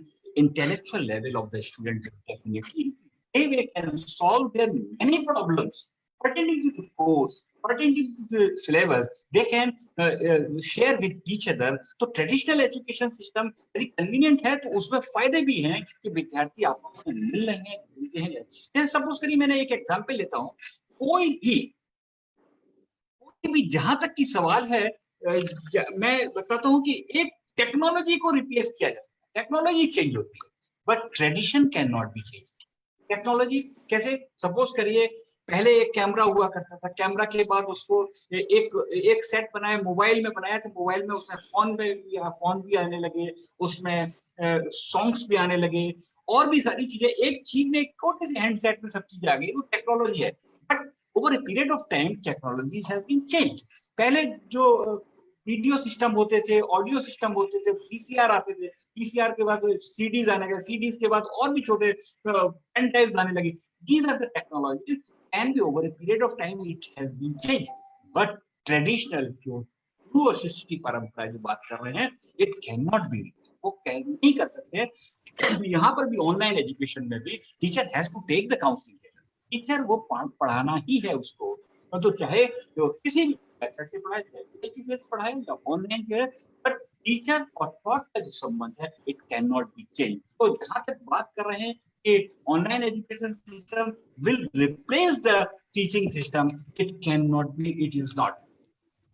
[SPEAKER 2] intellectual level of the student definitely they can solve their many problems pertaining to the course, pertaining to the syllabus. They can share with each other. तो traditional education system very convenient है, तो उसमें फायदे भी हैं कि विद्यार्थी आपस में मिलते हैं। जैसे सपोज करिए, मैंने एक एग्जांपल लेता हूँ, कोई भी जहां तक की सवाल है, मैं बताता हूं कि एक टेक्नोलॉजी को रिप्लेस किया जा सकता है, टेक्नोलॉजी चेंज होती है, but tradition can not B change. Technology कैसे? सपोज करिए, पहले एक कैमरा हुआ करता था, कैमरा के बाद उसको एक सेट बनाया, मोबाइल में बनाया, तो मोबाइल में उसमें फोन भी आने लगे, उसमें सॉन्ग्स भी आने लगे, और भी सारी चीजें एक चीज में, एक छोटे से हैंडसेट में सब चीजें आ गई, वो टेक्नोलॉजी है। But over a period of time technologies have been changed. पहले जो वीडियो सिस्टम होते थे, ऑडियो सिस्टम होते थे, पीसीआर आते थे, पीसीआर के बाद सीडीज आने लगे, सीडीज के बाद और भी छोटे पेन ड्राइव्स आने लगे। These are the technologies and over a period of time it has been changed. But traditional जो गुरु और शिष्य की परंपरा जो बात कर रहे हैं, it cannot be, वो नहीं कर सकते। यहाँ पर भी ऑनलाइन एजुकेशन में भी teacher has to take the counselling. Teacher वो पढ़ाना ही है उसको, तो चाहे तो किसी भी मेथड से पढ़ाए, फेस टू फेस पढ़ाए या ऑनलाइन जो है, बट टीचर और थॉट का जो संबंध है it can not B change. तो जहां तक बात कर रहे हैं कि online education system will replace the teaching system, it can not B, it is not,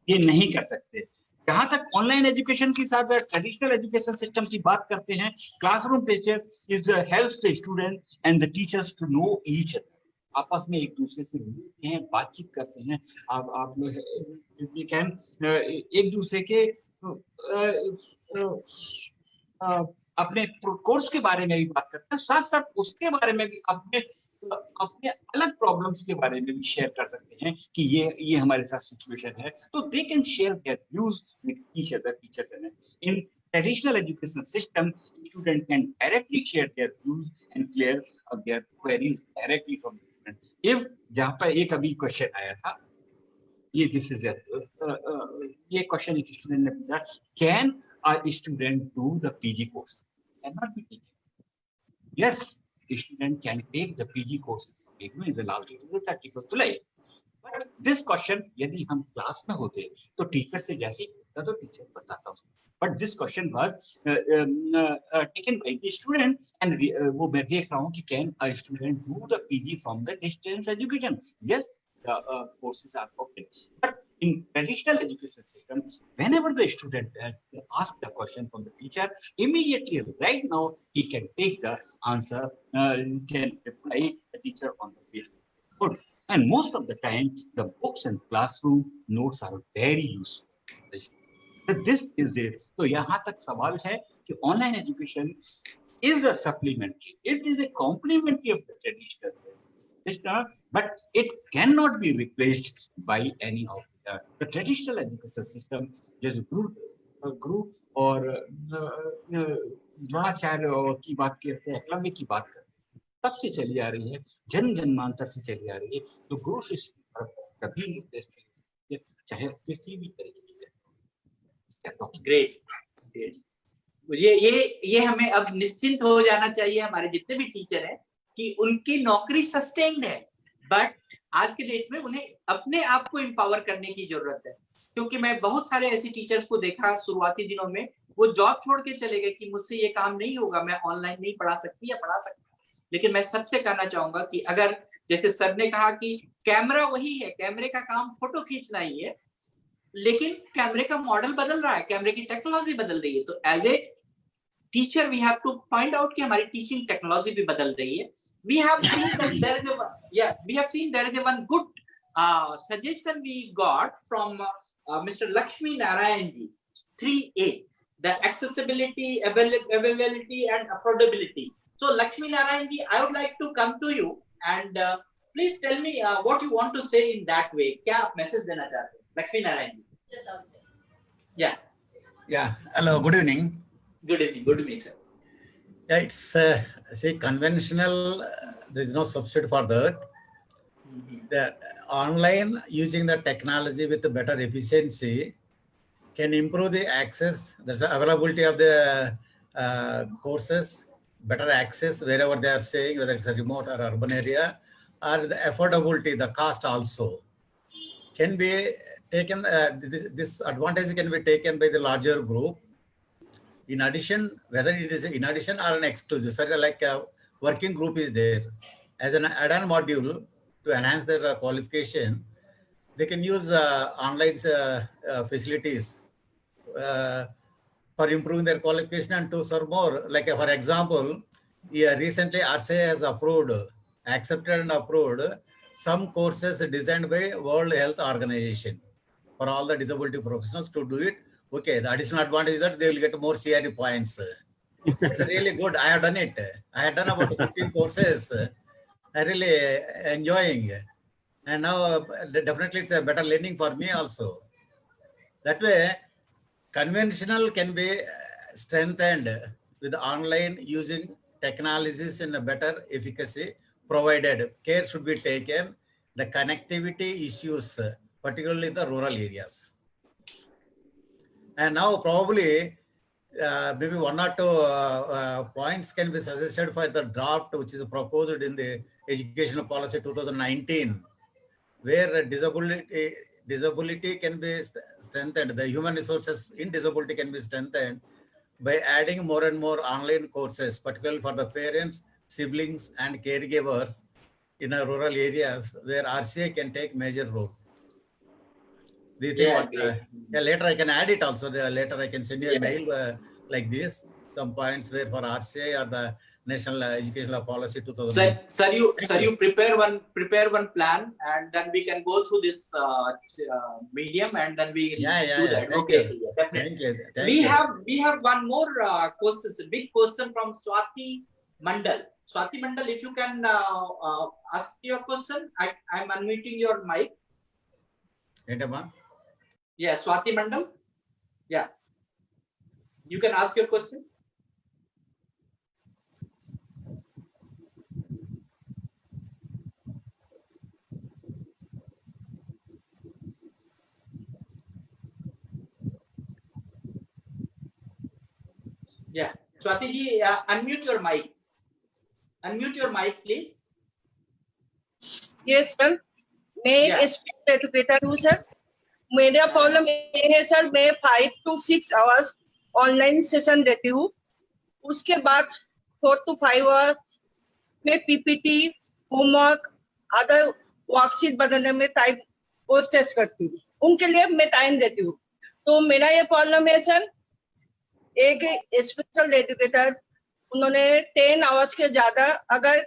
[SPEAKER 2] ये नहीं कर सकते। जहां तक ऑनलाइन एजुकेशन के साथ ट्रेडिशनल एजुकेशन सिस्टम की बात करते हैं, classroom teacher is helps the student and the teachers to know each other. आपस में एक दूसरे से मिलते हैं, बातचीत करते हैं, आप लोग एक दूसरे के अपने कोर्स के बारे में भी बात करते हैं, साथ साथ उसके बारे में भी अपने अलग प्रॉब्लम्स के बारे में भी शेयर कर सकते हैं कि ये हमारे साथ सिचुएशन है, तो they can share their views with each other teachers. In traditional education system, student can directly share their views and clear their queries directly from the student. If जहाँ पर एक अभी क्वेश्चन आया था, ये दिस इज ये question एक student ने पूछा, can a student do the PG course? Cannot be taken. Yes, a student can take the PG course. is the last date is the 31st July. But this question यदि हम class में होते तो teacher से जैसे पूछता तो teacher बताता उसको। But this question was taken by the student, and वो मैं देख रहा हूँ कि can a student do the PG from the distance education? Yes, the courses are open. But In traditional education system, whenever the student asks the question from the teacher, immediately right now he can take the answer, can reply the teacher on the field. Good. And most of the time, the books and classroom notes are very useful. So this is it. So यहाँ तक सवाल है कि online education is a supplementary. It is a complementary of the traditional system, but it cannot be replaced by any of the traditional education system. जैसे गुरु और द्रोणाचार्य की बात करते हैं, एकलव्य की बात करते हैं, तब से चली आ रही है, जन्म जन्मांतर से चली आ रही है. तो गुरु शिष्य कभी नहीं, चाहे किसी भी तरीके की.
[SPEAKER 1] ग्रेट. ये हमें अब निश्चिंत हो जाना चाहिए, हमारे जितने भी टीचर हैं, कि उनकी नौकरी सस्टेन्ड है, बट आज के डेट में उन्हें अपने आप को एम्पावर करने की जरूरत है. क्योंकि मैं बहुत सारे ऐसे टीचर्स को देखा शुरुआती दिनों में, वो जॉब छोड़ के चले गए कि मुझसे ये काम नहीं होगा, मैं ऑनलाइन नहीं पढ़ा सकती या पढ़ा सकता. लेकिन मैं सबसे कहना चाहूंगा कि अगर जैसे सर ने कहा कि कैमरा वही है, कैमरे का काम फोटो खींचना ही है, लेकिन कैमरे का मॉडल बदल रहा है, कैमरे की टेक्नोलॉजी बदल रही है. तो as a teacher we have to find out कि हमारी टीचिंग टेक्नोलॉजी भी बदल रही है. We have seen that there is a one good suggestion we got from Mr. Lakshmi Narayan ji, 3A, the accessibility, availability and affordability. So Lakshmi Narayan ji, I would like to come to you and please tell me what you want to say in that way. क्या आप message देना चाहते हैं, Lakshmi Narayan ji? Yes,
[SPEAKER 5] Yeah. Hello. Good evening.
[SPEAKER 1] Good evening, sir.
[SPEAKER 5] Yeah, it's say conventional. There is no substitute for that. The online using the technology with the better efficiency can improve the access. There's the availability of the courses, better access wherever they are staying, whether it's a remote or urban area, or the affordability, the cost also can be taken. This advantage can be taken by the larger group. In addition, whether it is in addition or an exclusive, such like a working group is there as an add-on module to enhance their qualification, they can use online facilities for improving their qualification and to serve more. Like for example, recently RCA has accepted and approved some courses designed by World Health Organization for all the disability professionals to do it. Okay, the additional advantage is that they will get more CRE points. It's really good. I have done it. I have done about 15 courses. I really enjoying. And now definitely it's a better learning for me also. That way, conventional can be strengthened with online using technologies in a better efficacy, provided care should be taken, the connectivity issues, particularly in the rural areas. And now probably maybe one or two points can be suggested for the draft which is proposed in the Educational Policy 2019, where disability can be strengthened. The human resources in disability can be strengthened by adding more and more online courses, particularly for the parents, siblings, and caregivers in rural areas where RCA can take major role. Do you think later I can add it also? Later I can send you a mail like this, some points where for RCA or the National Educational Policy 2000.
[SPEAKER 1] Sir, you prepare one plan, and then we can go through this medium, and then we do that. Okay, definitely. Thank you. We have one more question, a big question from Swati Mandal. Swati Mandal, if you can ask your question, I'm unmuting your mic. Yeah, Swati Mandal. Yeah, you can ask your question. Yeah, Swati ji, unmute your mic. Unmute your mic, please.
[SPEAKER 6] Yes, sir. मैं एक school educator हूँ sir. मेरा problem ये है sir, मैं 5 to 6 hours online session देती हूँ. उसके बाद 4 to 5 hours में पीपीटी, होमवर्क, अदर वर्कशीट बनाने में टाइम वेस्ट करती हूँ. उनके लिए मैं टाइम देती हूँ। तो मेरा ये प्रॉब्लम है सर, एक स्पेशल एजुकेटर, उन्होंने 10 आवर्स के ज्यादा अगर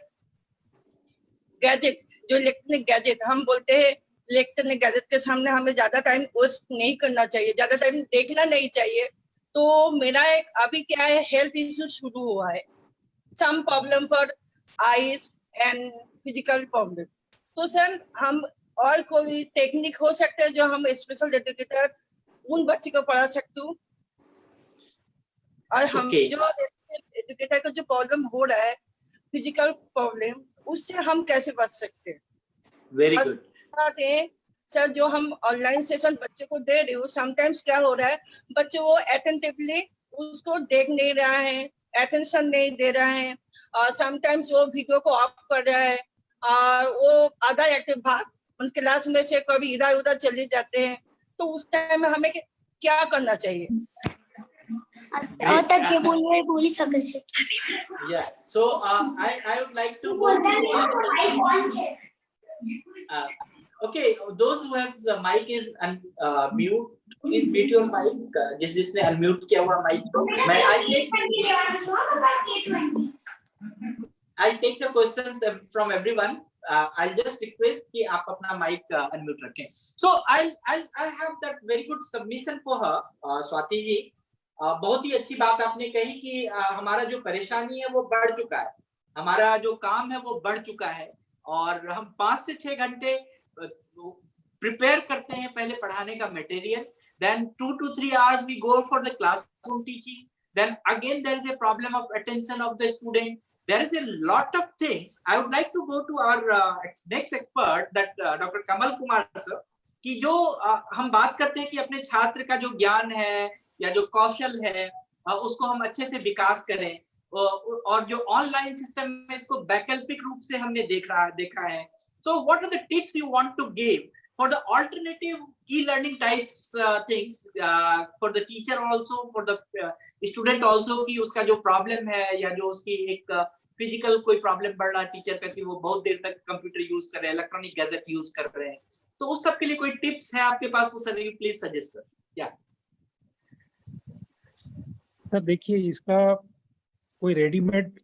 [SPEAKER 6] गैजेट, जो इलेक्ट्रॉनिक गैजेट हम बोलते हैं, इलेक्ट्रॉनिक गैजेट के सामने हमें ज्यादा टाइम वेस्ट नहीं करना चाहिए, ज्यादा टाइम देखना नहीं चाहिए। तो मेरा एक अभी क्या है, हेल्थ इश्यू शुरू हुआ है, some problem for eyes and physical problem. तो सर हम और कोई टेक्निक हो सकते हैं जो हम स्पेशल एजुकेटर उन बच्चे को पढ़ा सकते हो, और हम
[SPEAKER 1] Okay.
[SPEAKER 6] जो एजुकेटर का जो प्रॉब्लम हो रहा है फिजिकल प्रॉब्लम, उससे हम कैसे बच सकते हैं।
[SPEAKER 1] Very good.
[SPEAKER 6] बात है सर, जो हम ऑनलाइन सेशन बच्चे को दे रहे हो, समटाइम्स क्या हो रहा है, बच्चे वो अटेंटिवली उसको देख नहीं रहा है, अटेंशन नहीं दे रहा है, और समटाइम्स वो वीडियो को ऑफ कर रहा है, और वो आधा एक्टिव भाग उन क्लास में से कभी इधर उधर चले जाते हैं। तो उस टाइम में हमें क्या करना चाहिए?
[SPEAKER 7] बोली सकल से।
[SPEAKER 1] Yeah. So I would like to go to okay, those who has mic is mute, please mute your mic. जिसने unmute किया हुआ mic को, मैं I'll take the questions from everyone. I'll just request कि आप अपना mic unmute रखें. So I have that very good submission for her, Swati ji. बहुत ही अच्छी बात आपने कही कि हमारा जो परेशानी है वो बढ़ चुका है, हमारा जो काम है वो बढ़ चुका है, और हम 5 से 6 घंटे प्रिपेयर करते हैं पहले पढ़ाने का material, then 2 to 3 hours we go for the classroom teaching, then again there is a problem of attention of the student, there is a lot of things. I would like to go to our next expert, that Dr. Kamal Kumar sir, कि जो हम बात करते हैं कि अपने छात्र का जो ज्ञान है या जो कौशल है उसको हम अच्छे से विकास करें, और जो ऑनलाइन सिस्टम में इसको वैकल्पिक रूप से हमने देखा है. So what are the tips you want to give for the alternative e-learning types things for the teacher also, for the student also, कि उसका जो प्रॉब्लम है या जो उसकी एक फिजिकल कोई प्रॉब्लम बढ़ रहा है टीचर का कि वो बहुत देर तक कंप्यूटर यूज कर रहे हैं, इलेक्ट्रॉनिक गैजेट यूज कर रहे हैं, तो उस सब के लिए कोई टिप्स है आपके पास तो सर प्लीज सजेस्ट कर. या
[SPEAKER 3] सर देखिए, इसका कोई रेडीमेड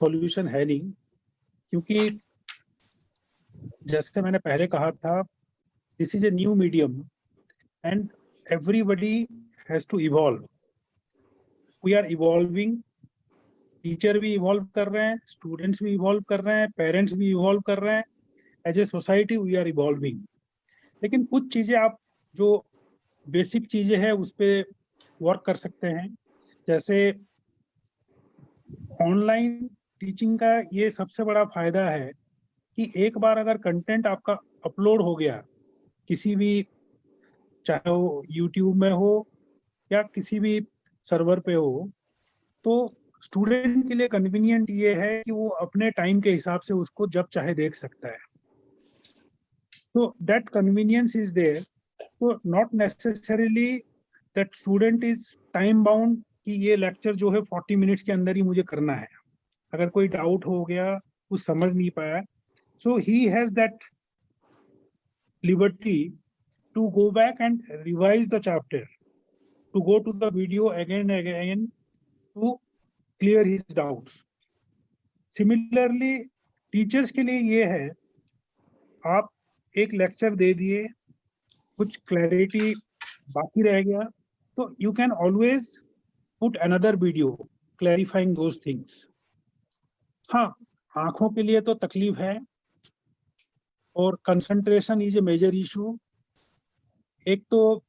[SPEAKER 3] सॉल्यूशन है नहीं, क्योंकि जैसे मैंने पहले कहा था, this is a new medium and everybody has to evolve. We are evolving, teacher भी इवॉल्व कर रहे हैं, स्टूडेंट्स भी इवॉल्व कर रहे हैं, पेरेंट्स भी इवॉल्व कर रहे हैं, as a society we are evolving. लेकिन कुछ चीजें आप जो बेसिक चीजें हैं उस पर वर्क कर सकते हैं. जैसे ऑनलाइन टीचिंग का ये सबसे बड़ा फायदा है कि एक बार अगर कंटेंट आपका अपलोड हो गया किसी भी, चाहे वो यूट्यूब में हो या किसी भी सर्वर पे हो, तो स्टूडेंट के लिए कन्वीनियंट ये है कि वो अपने टाइम के हिसाब से उसको जब चाहे देख सकता है. तो दैट कन्वीनियंस इज देयर. तो not necessarily that student is time bound कि ये लेक्चर जो है 40 मिनट्स के अंदर ही मुझे करना है. अगर कोई डाउट हो गया, कुछ समझ नहीं पाया, so he has that liberty to go back and revise the chapter, to go to the video again and again to clear his doubts. Similarly, teachers के लिए ये है, आप एक लेक्चर दे दिए, कुछ क्लैरिटी बाकी रह गया, तो you can always put another video clarifying those things. हाँ, आंखों के लिए तो तकलीफ है, और concentration is a major issue. एक तो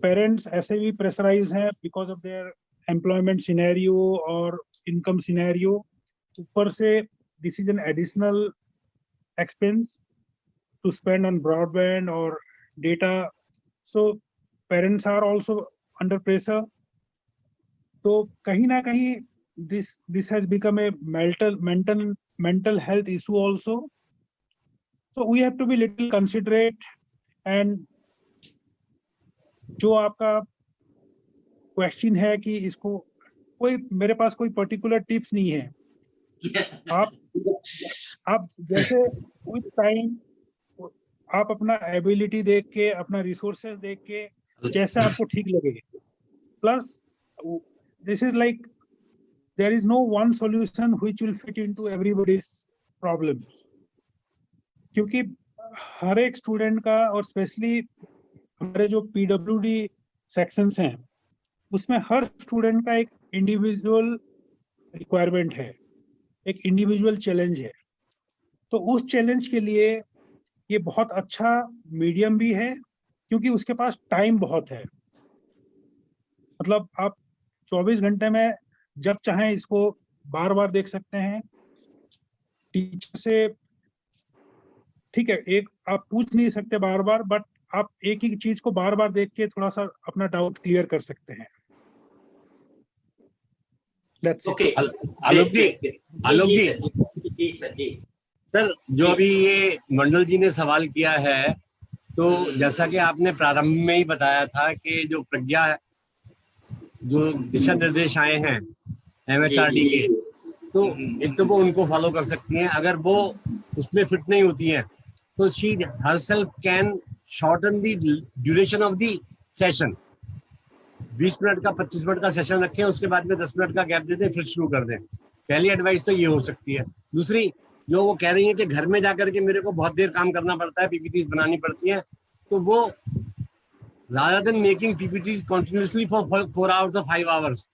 [SPEAKER 3] पेरेंट्स ऐसे भी प्रेशराइज हैं because of their employment scenario और इनकम सिनेरियो. ऊपर से this is an additional expense to spend on broadband और data. So parents are also under pressure. तो कहीं ना कहीं this has become a mental health issue also. So we have to be little considerate. And जो आपका question है कि इसको कोई, मेरे पास कोई पर्टिकुलर टिप्स नहीं है. आप जैसे विद टाइम आप अपना एबिलिटी देख के, अपना रिसोर्सेज देख के, जैसे आपको ठीक लगे। Plus this is like there is no one solution which will fit into everybody's problems, क्योंकि हर एक स्टूडेंट का, और स्पेशली हमारे जो पीडब्ल्यूडी सेक्शंस हैं, उसमें हर स्टूडेंट का एक इंडिविजुअल रिक्वायरमेंट है, एक इंडिविजुअल चैलेंज है। तो उस चैलेंज के लिए ये बहुत अच्छा मीडियम भी है, क्योंकि उसके पास टाइम बहुत है। मतलब आप 24 घंटे में जब चाहें इसको बार बार देख सकते हैं। टीचर से ठीक है, एक आप पूछ नहीं सकते बार बार, बट आप एक ही चीज को बार बार देख के थोड़ा सा अपना डाउट क्लियर कर सकते हैं।
[SPEAKER 1] ओके
[SPEAKER 8] आलोक जी सर, जो अभी ये मंडल जी ने सवाल किया है, तो जैसा कि आपने प्रारंभ में ही बताया था कि जो प्रज्ञा जो दिशा निर्देश आए हैं MHRD के, तो एक तो वो उनको फॉलो कर सकती हैं। अगर वो उसमें फिट नहीं होती हैं तो she herself can shorten the duration of the session. 20 minute का 25 मिनट का सेशन रखें, उसके बाद में 10 मिनट का गैप दे दें, फिर शुरू कर दें। पहली एडवाइस तो ये हो सकती है। दूसरी, जो वो कह रही है कि घर में जाकर के मेरे को बहुत देर काम करना पड़ता है, PPTs बनानी पड़ती हैं, तो वो rather than making PPTs continuously for 4 hours or 5 hours,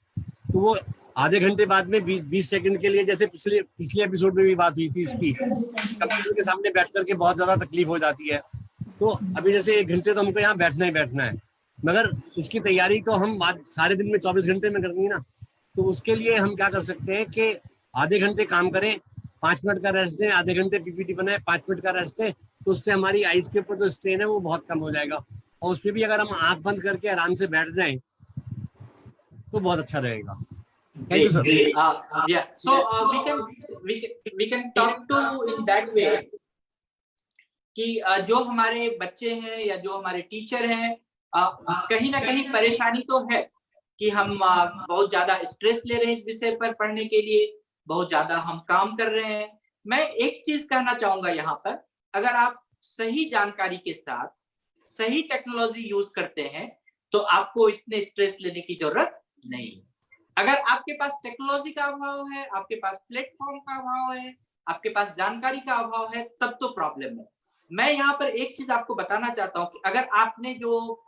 [SPEAKER 8] तो वो आधे घंटे बाद में 20 सेकंड के लिए, जैसे पिछले एपिसोड में भी बात हुई थी इसकी, कंप्यूटर के सामने बैठ करके बहुत ज्यादा तकलीफ हो जाती है। तो अभी जैसे 1 घंटे तो हमको यहाँ बैठना ही बैठना है, मगर इसकी तैयारी तो हम सारे दिन में 24 घंटे में करनी है ना। तो उसके लिए हम क्या कर सकते हैं कि आधे घंटे काम करें, 5 मिनट का रेस्ट दें, आधे घंटे PPT बनाए, 5 मिनट का रेस्ट दें, तो उससे हमारी आइज के ऊपर जो स्ट्रेन है वो बहुत कम हो जाएगा। और उसमें भी अगर हम आंख बंद करके आराम से बैठ जाएं तो बहुत अच्छा रहेगा। Thank you sir.
[SPEAKER 1] Yeah, so we can talk to in that way कि जो हमारे बच्चे हैं या जो हमारे टीचर हैं, कहीं ना कहीं परेशानी तो है कि हम बहुत ज्यादा स्ट्रेस ले रहे हैं इस विषय पर पढ़ने के लिए, बहुत ज्यादा हम काम कर रहे हैं। मैं एक चीज कहना चाहूंगा यहाँ पर, अगर आप सही जानकारी के साथ सही टेक्नोलॉजी यूज करते हैं तो आपको इतने स्ट्रेस लेने की जरूरत नहीं। अगर आपके पास टेक्नोलॉजी का अभाव है, आपके पास प्लेटफॉर्म का अभाव है, आपके पास जानकारी का अभाव है, तब तो प्रॉब्लम है। मैं यहाँ पर एक चीज आपको बताना चाहता हूँ कि अगर आपने जो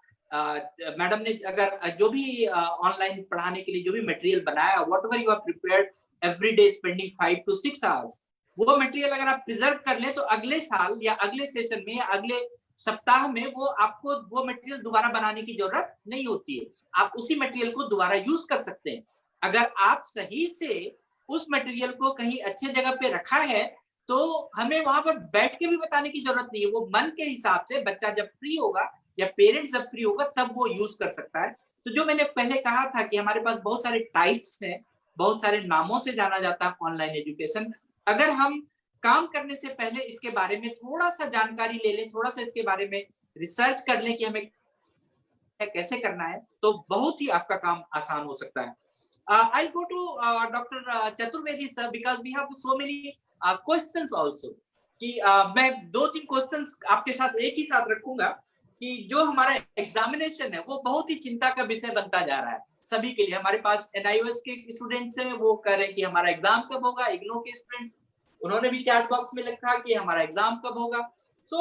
[SPEAKER 1] मैडम ने अगर जो भी ऑनलाइन पढ़ाने के लिए जो भी मटेरियल बनाया, whatever you have prepared every day spending 5 to 6 hours, वो मटेरियल अगर आप प्रिजर्व कर लें तो अगले साल या अगले सेशन में या अगले सप्ताह में वो आपको वो मटेरियल दोबारा बनाने की जरूरत नहीं होती है। आप उसी मटेरियल को दोबारा यूज कर सकते हैं। अगर आप सही से उस मटेरियल को कहीं अच्छे जगह पे रखा है तो हमें वहां पर बैठ के भी बताने की जरूरत नहीं है। वो मन के हिसाब से बच्चा जब फ्री होगा या पेरेंट्स जब फ्री होगा तब वो यूज कर सकता है। तो जो मैंने पहले कहा था कि हमारे पास बहुत सारे टाइप्स हैं, बहुत सारे नामों से जाना जाता है ऑनलाइन एजुकेशन। अगर हम काम करने से पहले इसके बारे में थोड़ा सा जानकारी ले लें, थोड़ा सा इसके बारे में रिसर्च कर लें कि हमें कैसे करना है, तो बहुत ही आपका काम आसान हो सकता है। I'll go to Dr. Chaturvedi sir because we have so many questions also. कि मैं 2-3 क्वेश्चंस आपके साथ एक ही साथ रखूंगा कि जो हमारा एग्जामिनेशन है वो बहुत ही चिंता का विषय बनता जा रहा है सभी के लिए। हमारे पास NIOS के स्टूडेंट्स हैं, वो कह रहे हैं कि हमारा एग्जाम कब होगा। इग्नो के स्टूडेंट, उन्होंने भी चैट बॉक्स में लिखा कि हमारा एग्जाम कब होगा। So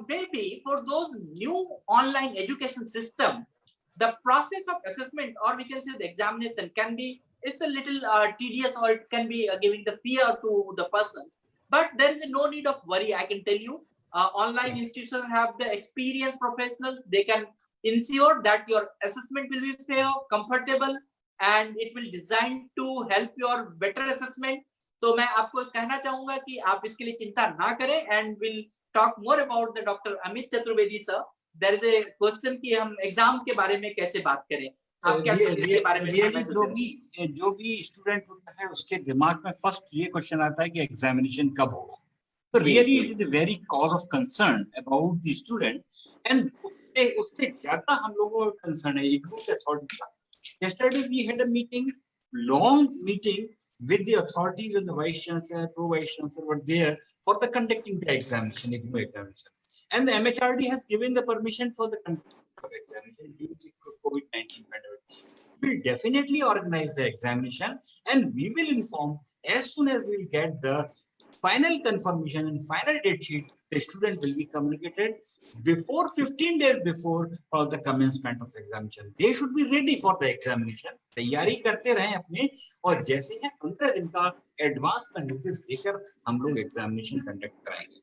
[SPEAKER 1] maybe for those new online education system, the process of assessment, or we can say the examination, can be, it's a little tedious, or it can be giving the fear to the persons. But there is no need of worry. I can tell you, online institutions have the experienced professionals. They can ensure that your assessment will be fair, comfortable, and it will design to help your better assessment. तो मैं आपको कहना चाहूंगा कि आप इसके लिए चिंता ना करें, and we'll talk more about the Dr. Amit Chaturvedi sir. There is a question कि हम एग्जाम के बारे में कैसे बात करें। आप क्या इसके बारे में?
[SPEAKER 2] जो भी स्टूडेंट होता है उसके दिमाग में फर्स्ट ये क्वेश्चन आता है कि एग्जामिनेशन कब होगा। तो really it is a very cause of concern about the student, and उससे ज्यादा हम लोगों का कंसर्न है इग्नू के अथॉरिटी का। Yesterday we had a meeting, long meeting with the authorities, and the vice chancellor, pro vice chancellor were there for the conducting the examination, IGNOU examination. and the MHRD has given the permission for the conduct of examination due to COVID-19 pandemic. We will definitely organize the examination, and we will inform as soon as we will get the final confirmation and final date sheet. The student will be communicated before 15 days before for the commencement of examination. They should be ready for the examination. तैयारी करते रहें अपने, और जैसे ही 15 दिन का advance में notice देकर हम लोग एग्जामिनेशन कंडक्ट कराएंगे।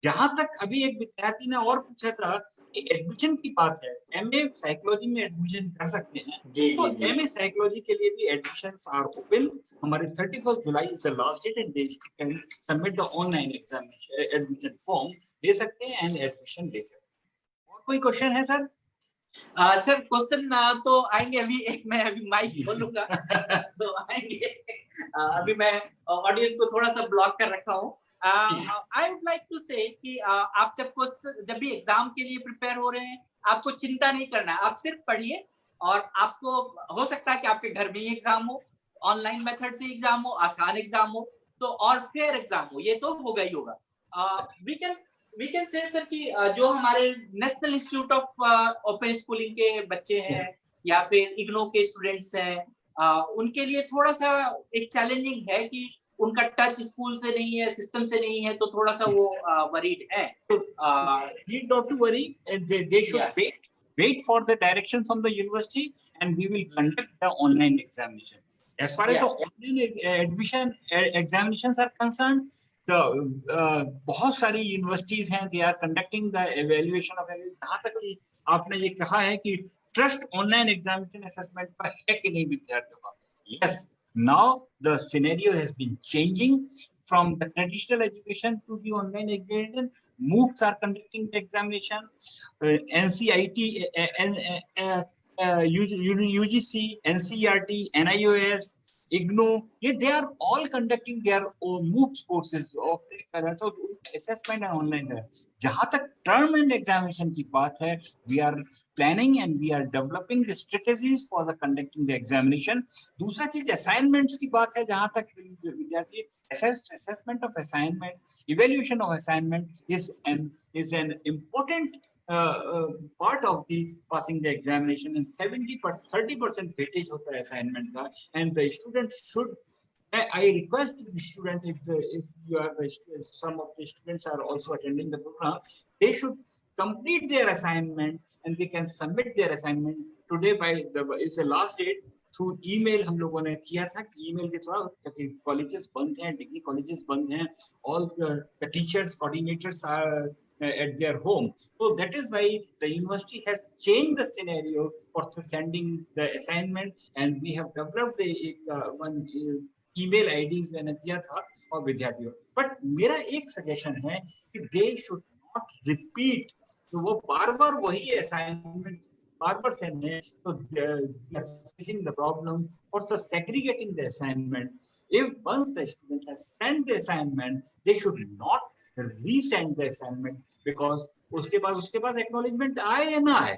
[SPEAKER 2] जहां तक अभी एक विद्यार्थी ने और पूछा था कि एडमिशन की बात है, एमए साइकोलॉजी में एडमिशन कर सकते हैं, तो एमए साइकोलॉजी के लिए भी एडमिशंस आर ओपन। हमारे 31 July is the last date and they can submit the online examination admission form दे सकते हैं एंड एडमिशन दे सकते हैं। और कोई क्वेश्चन है सर?
[SPEAKER 1] सर क्वेश्चन तो आएंगे, अभी मैं माइक खोलूंगा तो आएंगे। अभी मैं ऑडियंस को थोड़ा सा ब्लॉक कर रखा हूँ। आई वुड लाइक टू से कि आप जब भी एग्जाम के लिए प्रिपेयर हो रहे हैं, आपको चिंता नहीं करना है, आप सिर्फ पढ़िए। और आपको हो सकता है कि आपके घर में ही एग्जाम हो, ऑनलाइन मेथड से एग्जाम हो, आसान एग्जाम हो, तो और फेयर एग्जाम हो, ये तो होगा ही होगा। वी कैन से सर कि जो हमारे national institute of open schooling के बच्चे हैं या फिर इग्नो के स्टूडेंट्स हैं, उनके लिए थोड़ा सा एक चैलेंजिंग है कि उनका टच स्कूल से नहीं है, सिस्टम से नहीं है, तो थोड़ा सा वो वरीड है।
[SPEAKER 2] Need not to worry. They should wait for the direction from the university, and we will conduct the online examination. As far as the online admission examinations are concerned, the बहुत सारी universities हैं, they are conducting the evaluation of everything. जहाँ तक कि आपने ये कहा है कि ट्रस्ट ऑनलाइन एग्जामिनेशन असेसमेंट पर है कि नहीं विद्यार्थियों का, yes. Now the scenario has been changing from the traditional education to the online examination. MOOCs are conducting the examination. NCIT, UGC, NCERT, NIOS, IGNO, they are all conducting their MOOCs courses of assessment and online. जहां तक term and examination की बात है, we are planning and we are developing the strategies for the conducting the examination. दूसरा चीज assignments की बात है, जहां तक विद्यार्थी assessment of assignment, evaluation of assignment is an important part of the passing the examination, and 30% weightage होता है assignment का, and the students should, I request the student, if you are some of the students are also attending the program, they should complete their assignment and they can submit their assignment today is the last date. Through email हम लोगों ने किया था कि email के through, क्योंकि colleges बंद हैं, डिग्री कॉलेजेस बंद हैं, all the teachers coordinators are at their home, so that is why the university has changed the scenario for sending the assignment, and we have developed the one email IDs मैंने दिया था और विद्यार्थियों। But मेरा एक suggestion है कि they should not repeat, तो वो बार-बार वही असाइनमेंट बार-बार सेंड है, तो they are facing the problem for segregating the assignment. If once the student has sent the assignment, they should not resend the assignment, because उसके पास acknowledgement आए या ना आए,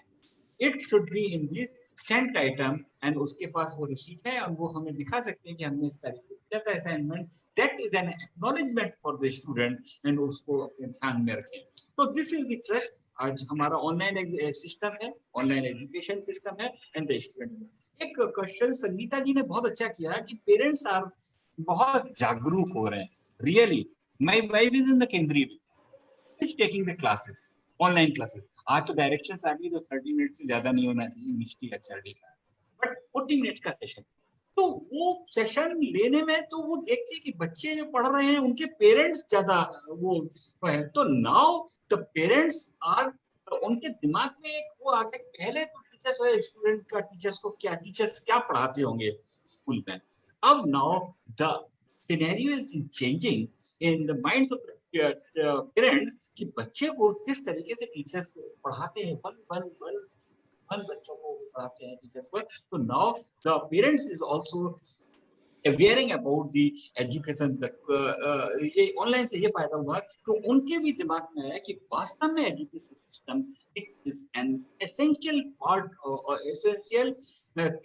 [SPEAKER 2] it should be in the sent item, and उसके पास वो receipt है और वो हमें दिखा सकते हैं कि हमने इस तारीख को किया था assignment. That is an acknowledgement for the student, and उसको अपने ध्यान में रखें। तो this is the trust। आज हमारा ऑनलाइन सिस्टम है, ऑनलाइन एजुकेशन सिस्टम है, एंड द स्टूडेंट। एक क्वेश्चन संगीता जी ने बहुत अच्छा किया कि पेरेंट्स आर बहुत जागरूक हो रहे हैं। Really, my wife is in the केंद्रीय विद्यालय, is taking the classes, online classes. आज तो डायरेक्शंस आ गई, तो 30 मिनट से ज्यादा नहीं होना चाहिए मिनिस्ट्री एचआरडी का, बट 40 मिनट का सेशन। तो वो सेशन लेने में तो वो देखते हैं कि बच्चे जो पढ़ रहे हैं उनके पेरेंट्स ज्यादा वो है, तो नाउ द पेरेंट्स आर, उनके दिमाग में एक वो आ गया, पहले तो टीचर्स और स्टूडेंट का टीचर्स क्या पढ़ाते होंगे स्कूल में। अब now the scenario is changing in the minds of parents कि बच्चे को किस तरीके से टीचर्स पढ़ाते हैं, वन बच्चों को पढ़ाते हैं टीचर्स पर। तो now the parents is also awaring about the education. ये ऑनलाइन से ये फायदा हुआ कि उनके भी दिमाग में आया कि वास्तव में education system it is an essential part और essential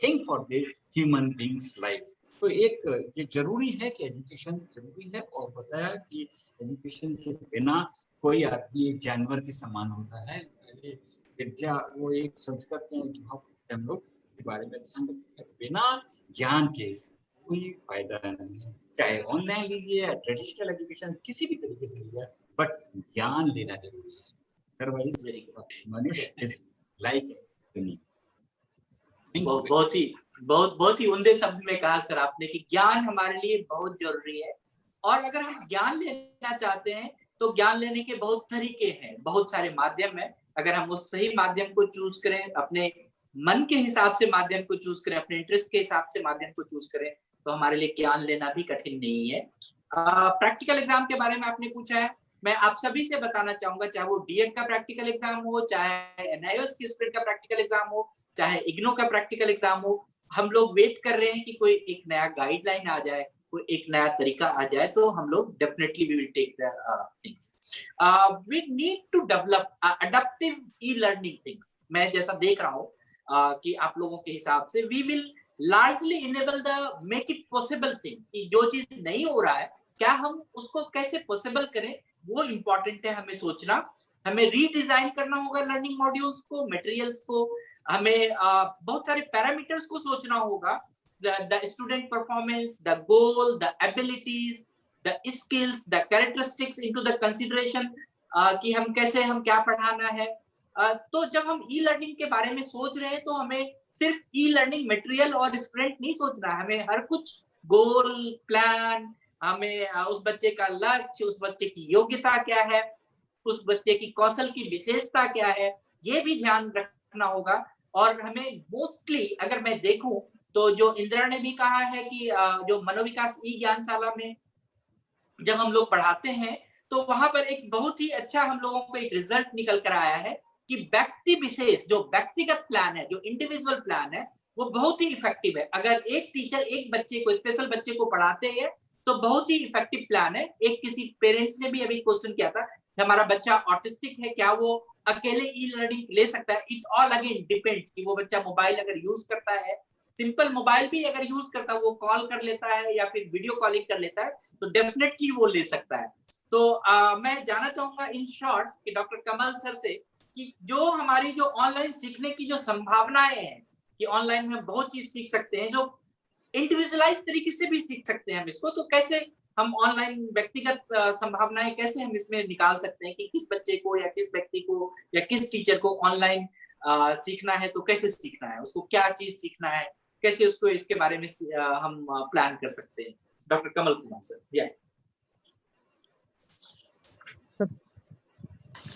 [SPEAKER 2] thing for the human beings life. तो एक ये जरूरी है कि एजुकेशन जरूरी है, और बताया कि एजुकेशन के बिना कोई आदमी एक जानवर के समान होता है। पहले विद्या वो एक संस्कृत में हम लोग के बारे में ध्यान रखते हैं। बिना ज्ञान के कोई फायदा नहीं है, चाहे ऑनलाइन लीजिए या ट्रेडिशनल एजुकेशन, किसी भी तरीके से लीजिए, बट ज्ञान लेना जरूरी है। अदरवाइज मनुष्य इज लाइक
[SPEAKER 1] बहुत ही उम्दे शब्द में कहा सर आपने कि ज्ञान हमारे लिए बहुत जरूरी है। और अगर हम ज्ञान लेना चाहते हैं तो ज्ञान लेने के बहुत तरीके हैं, बहुत सारे माध्यम हैं। अगर हम उस सही माध्यम को चूज करें, अपने मन के हिसाब से माध्यम को चूज करें, अपने इंटरेस्ट के हिसाब से माध्यम को चूज करें, तो हमारे लिए ज्ञान लेना भी कठिन नहीं है। प्रैक्टिकल एग्जाम के बारे में आपने पूछा है, मैं आप सभी से बताना चाहूंगा, चाहे वो डीएड का प्रैक्टिकल एग्जाम हो, चाहे एनआईओएस की स्टूडेंट का प्रैक्टिकल एग्जाम हो, चाहे इग्नो का प्रैक्टिकल एग्जाम हो, हम लोग वेट कर रहे हैं कि कोई एक नया गाइडलाइन आ जाए, कोई एक नया तरीका आ जाए, तो हम लोग definitely we will take the things. We need to develop adaptive e learning things. मैं जैसा देख रहा हूँ कि आप लोगों के हिसाब से we will largely enable the make it possible thing, कि जो चीज नहीं हो रहा है क्या हम उसको कैसे पॉसिबल करें, वो इम्पोर्टेंट है हमें सोचना। हमें रीडिजाइन करना होगा लर्निंग मॉड्यूल्स को, मटेरियल्स को, हमें बहुत सारे पैरामीटर्स को सोचना होगा, the student performance, the goal, the abilities, the skills, the characteristics into the consideration, कि हम कैसे, हम क्या पढ़ाना है। तो जब हम ई लर्निंग के बारे में सोच रहे हैं तो हमें सिर्फ ई लर्निंग मटेरियल और स्टूडेंट नहीं सोचना है, हमें हर कुछ गोल प्लान, हमें उस बच्चे का लक्ष्य, उस बच्चे की योग्यता क्या है, उस बच्चे की कौशल की विशेषता क्या है, ये भी ध्यान रखना होगा। और हमें मोस्टली अगर मैं देखूं तो जो इंदिरा ने भी कहा है कि जो मनोविकास ई ज्ञानशाला में जब हम लोग पढ़ाते हैं तो वहां पर एक बहुत ही अच्छा हम लोगों को एक रिजल्ट निकल कर आया है कि व्यक्ति विशेष जो व्यक्तिगत प्लान है, जो इंडिविजुअल प्लान है, वो बहुत ही इफेक्टिव है। अगर एक टीचर एक बच्चे को, स्पेशल बच्चे को पढ़ाते हैं तो बहुत ही इफेक्टिव प्लान है। एक किसी पेरेंट्स ने भी अभी क्वेश्चन किया था, हमारा बच्चा ऑटिस्टिक है, क्या वो अकेले ई लर्निंग ले सकता है? इट ऑल अगेन डिपेंड्स कि वो बच्चा मोबाइल अगर यूज करता है, सिंपल मोबाइल भी अगर यूज करता है, वो कॉल कर लेता है या फिर वीडियो कॉलिंग कर लेता है, तो डेफिनेटली वो ले सकता है। तो मैं जानना चाहूंगा इन शॉर्ट कि डॉक्टर कमल सर से कि जो हमारी जो ऑनलाइन सीखने की जो संभावनाएं हैं, कि ऑनलाइन में बहुत चीज सीख सकते हैं, जो इंडिविजुअलाइज तरीके से भी सीख सकते हैं हम इसको, तो कैसे हम ऑनलाइन व्यक्तिगत संभावनाएं कैसे हम इसमें निकाल सकते हैं कि किस बच्चे को या किस व्यक्ति को या किस टीचर को ऑनलाइन सीखना है तो कैसे सीखना है, उसको क्या चीज सीखना है, कैसे उसको इसके बारे में हम प्लान कर सकते हैं। Doctor Kamal Kumar sir. या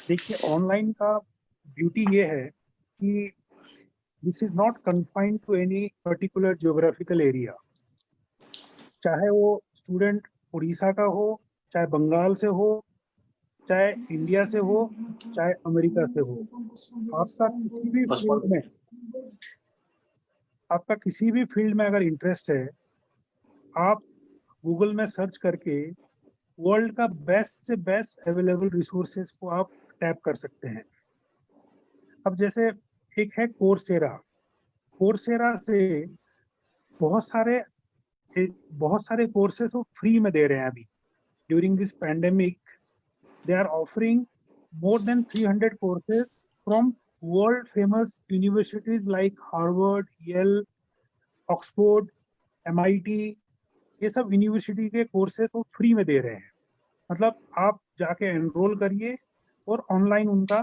[SPEAKER 3] देखिए, ऑनलाइन का ब्यूटी ये है कि this is not confined to any particular geographical area. चाहे वो स्टूडेंट उड़ीसा का हो, चाहे बंगाल से हो, चाहे इंडिया से हो, चाहे अमेरिका से हो, आपका किसी भी फील्ड में अगर इंटरेस्ट है, आप गूगल में सर्च करके वर्ल्ड का बेस्ट से बेस्ट अवेलेबल रिसोर्सेज को आप टैप कर सकते हैं। अब जैसे एक है कोर्सेरा। कोर्सेरा से बहुत सारे कोर्सेज वो फ्री में दे रहे हैं अभी। During this pandemic they are offering more than 300 courses from world famous universities like Harvard, Yale, Oxford, MIT। ये सब यूनिवर्सिटी के कोर्सेज वो फ्री में दे रहे हैं। मतलब आप जाके एनरोल करिए और ऑनलाइन उनका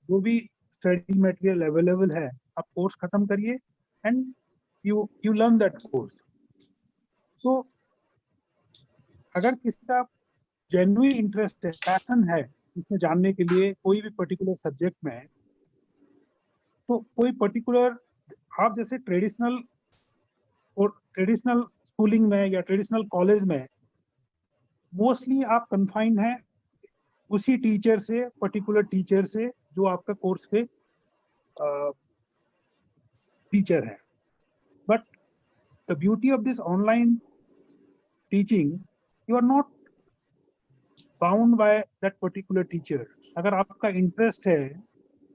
[SPEAKER 3] जो भी स्टडी मटेरियल अवेलेबल है, आप कोर्स खत्म करिए and you learn that course. तो अगर किसी का जेन्युइन इंटरेस्ट है, पैशन है इसमें जानने के लिए कोई भी पर्टिकुलर सब्जेक्ट में, तो कोई पर्टिकुलर आप जैसे ट्रेडिशनल स्कूलिंग में या ट्रेडिशनल कॉलेज में मोस्टली आप कन्फाइंड हैं उसी टीचर से, पर्टिकुलर टीचर से जो आपका कोर्स के टीचर है। But the beauty of this online teaching, you are not bound by that particular teacher. अगर आपका इंटरेस्ट है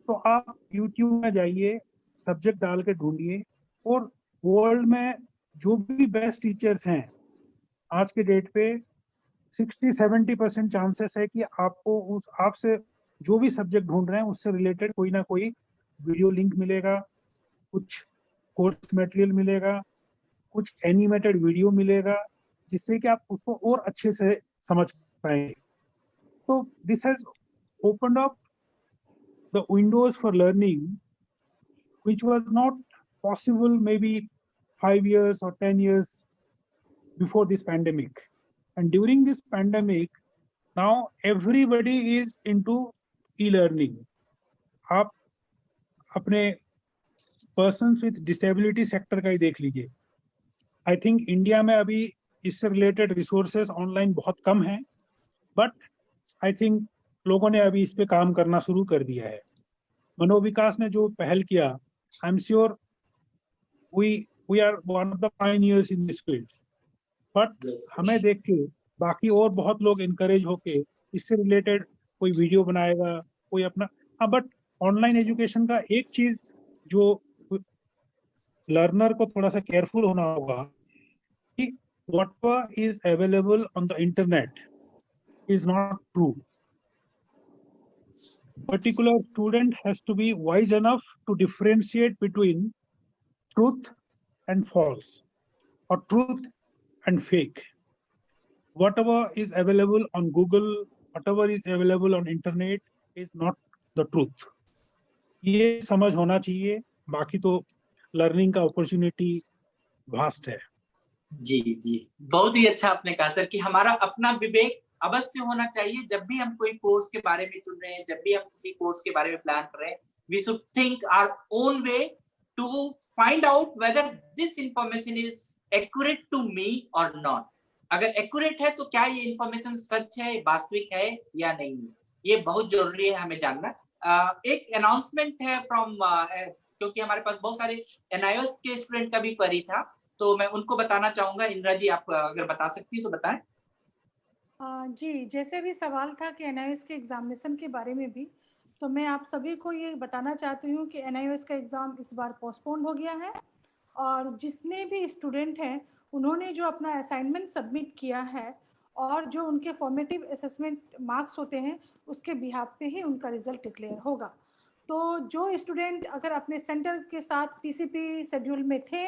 [SPEAKER 3] तो आप YouTube में जाइए, सब्जेक्ट डाल के ढूंढिए, और वर्ल्ड में जो भी बेस्ट टीचर्स हैं आज के डेट पे 60-70% चांसेस है कि आपको आपसे जो भी सब्जेक्ट ढूंढ रहे हैं उससे रिलेटेड कोई ना कोई वीडियो लिंक मिलेगा, कुछ कोर्स मटेरियल मिलेगा, कुछ एनिमेटेड वीडियो मिलेगा, जिससे कि आप उसको और अच्छे से समझ पाएंगे। तो this has opened up the Windows for learning which was not possible maybe 5 years or 10 years before this pandemic. And during this pandemic, now everybody is into e-learning. आप अपने persons with disability sector का ही देख लीजिए। I think India में अभी इससे related resources online बहुत कम हैं, बट आई थिंक लोगों ने अभी इस पे काम करना शुरू कर दिया है। मनोविकास ने जो पहल किया, I am sure we are one of the pioneers in this field, but हमें देख के बाकी और बहुत लोग इनकरेज होके इससे रिलेटेड कोई वीडियो बनाएगा, कोई अपना। हाँ, बट ऑनलाइन एजुकेशन का एक चीज जो लर्नर को थोड़ा सा केयरफुल होना होगा कि whatever is available on the internet is not true. Particular student has to be wise enough to differentiate between truth and false or truth and fake. Whatever is available on Google, whatever is available on internet is not the truth. ये समझ होना चाहिए, बाकी तो learning का opportunity vast है।
[SPEAKER 1] जी जी, बहुत ही अच्छा आपने कहा सर कि हमारा अपना विवेक अवश्य होना चाहिए। जब भी हम कोई कोर्स के बारे में चुन रहे हैं, जब भी हम किसी कोर्स के बारे में प्लान कर रहे हैं, we should think our own way to find out whether this information is accurate to me और नॉट। अगर एक्यूरेट है तो क्या ये इंफॉर्मेशन सच है, वास्तविक है या नहीं, ये बहुत जरूरी है हमें जानना। एक अनाउंसमेंट है फ्रॉम, क्योंकि हमारे पास बहुत सारे NIOS के स्टूडेंट का भी क्वेरी था, तो मैं उनको बताना चाहूंगा। इंदिरा जी, आप अगर बता सकती हैं तो बताएं।
[SPEAKER 4] जी, जैसे भी सवाल था कि NIOS के एग्जामिनेशन के बारे में भी, तो मैं आप सभी को ये बताना चाहती हूँ कि NIOS का एग्ज़ाम इस बार पोस्टपोन हो गया है, और जितने भी स्टूडेंट हैं उन्होंने जो अपना असाइनमेंट सबमिट किया है और जो उनके फॉर्मेटिव असेसमेंट मार्क्स होते हैं उसके बिहाफ पे ही उनका रिजल्ट डिक्लेयर होगा। तो जो स्टूडेंट अगर अपने सेंटर के साथ PCP शेड्यूल में थे,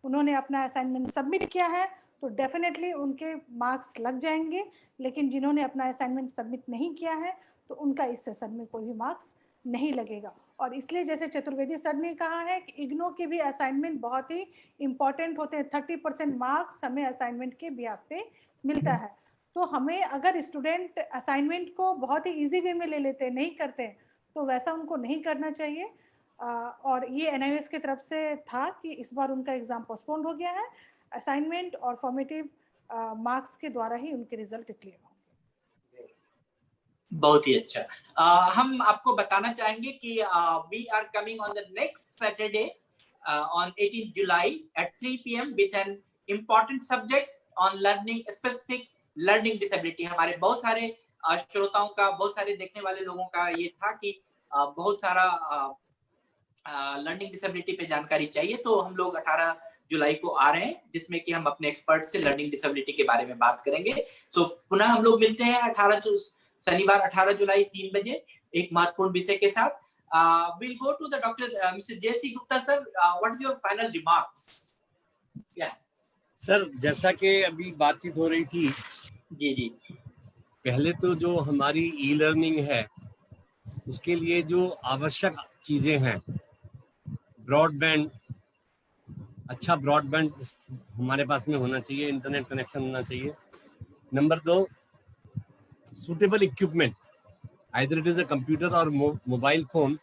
[SPEAKER 4] उन्होंने अपना असाइनमेंट सबमिट किया है तो डेफिनेटली उनके मार्क्स लग जाएंगे, लेकिन जिन्होंने अपना असाइनमेंट सबमिट नहीं किया है तो उनका इस सेशन में कोई भी मार्क्स नहीं लगेगा। और इसलिए जैसे चतुर्वेदी सर ने कहा है कि इग्नो के भी असाइनमेंट बहुत ही इम्पॉर्टेंट होते हैं, 30% मार्क्स हमें असाइनमेंट के बिहाफ पे मिलता है। तो हमें अगर स्टूडेंट असाइनमेंट को बहुत ही ईजी वे में ले लेते हैं, नहीं करते हैं, तो वैसा उनको नहीं करना चाहिए। और ये NIOS की तरफ से था कि इस बार उनका एग्ज़ाम पोस्टपोन हो गया है, असाइनमेंट और फॉर्मेटिव मार्क्स के द्वारा ही उनके रिजल्ट डिक्लेयर होंगे।
[SPEAKER 1] बहुत ही अच्छा। हम आपको बताना चाहेंगे कि we are coming on the next Saturday on 18 July at 3 PM with an important subject on learning, specific learning disability। हमारे बहुत सारे श्रोताओं का, बहुत सारे देखने वाले लोगों का ये था कि बहुत सारा लर्निंग डिसेबिलिटी पे जानकारी चाहिए, तो हम लोग 18 जुलाई को आ रहे हैं, जिसमें कि हम अपने एक्सपर्ट से लर्निंग डिसेबिलिटी के बारे में बात करेंगे। सो पुनः हम लोग मिलते हैं शनिवार 18 जुलाई 3 बजे एक महत्वपूर्ण विषय के साथ। We'll go to the Dr. Mr. J.C. Gupta sir. What is your final remarks? Yeah.
[SPEAKER 8] Sir, जैसा कि अभी बातचीत हो रही थी,
[SPEAKER 1] जी जी,
[SPEAKER 8] पहले तो जो हमारी ई-लर्निंग है उसके लिए जो आवश्यक चीजें हैं, ब्रॉडबैंड, अच्छा ब्रॉडबैंड हमारे पास में होना चाहिए, इंटरनेट कनेक्शन होना चाहिए। Number 2, suitable equipment, either it is a computer और मोबाइल फोन,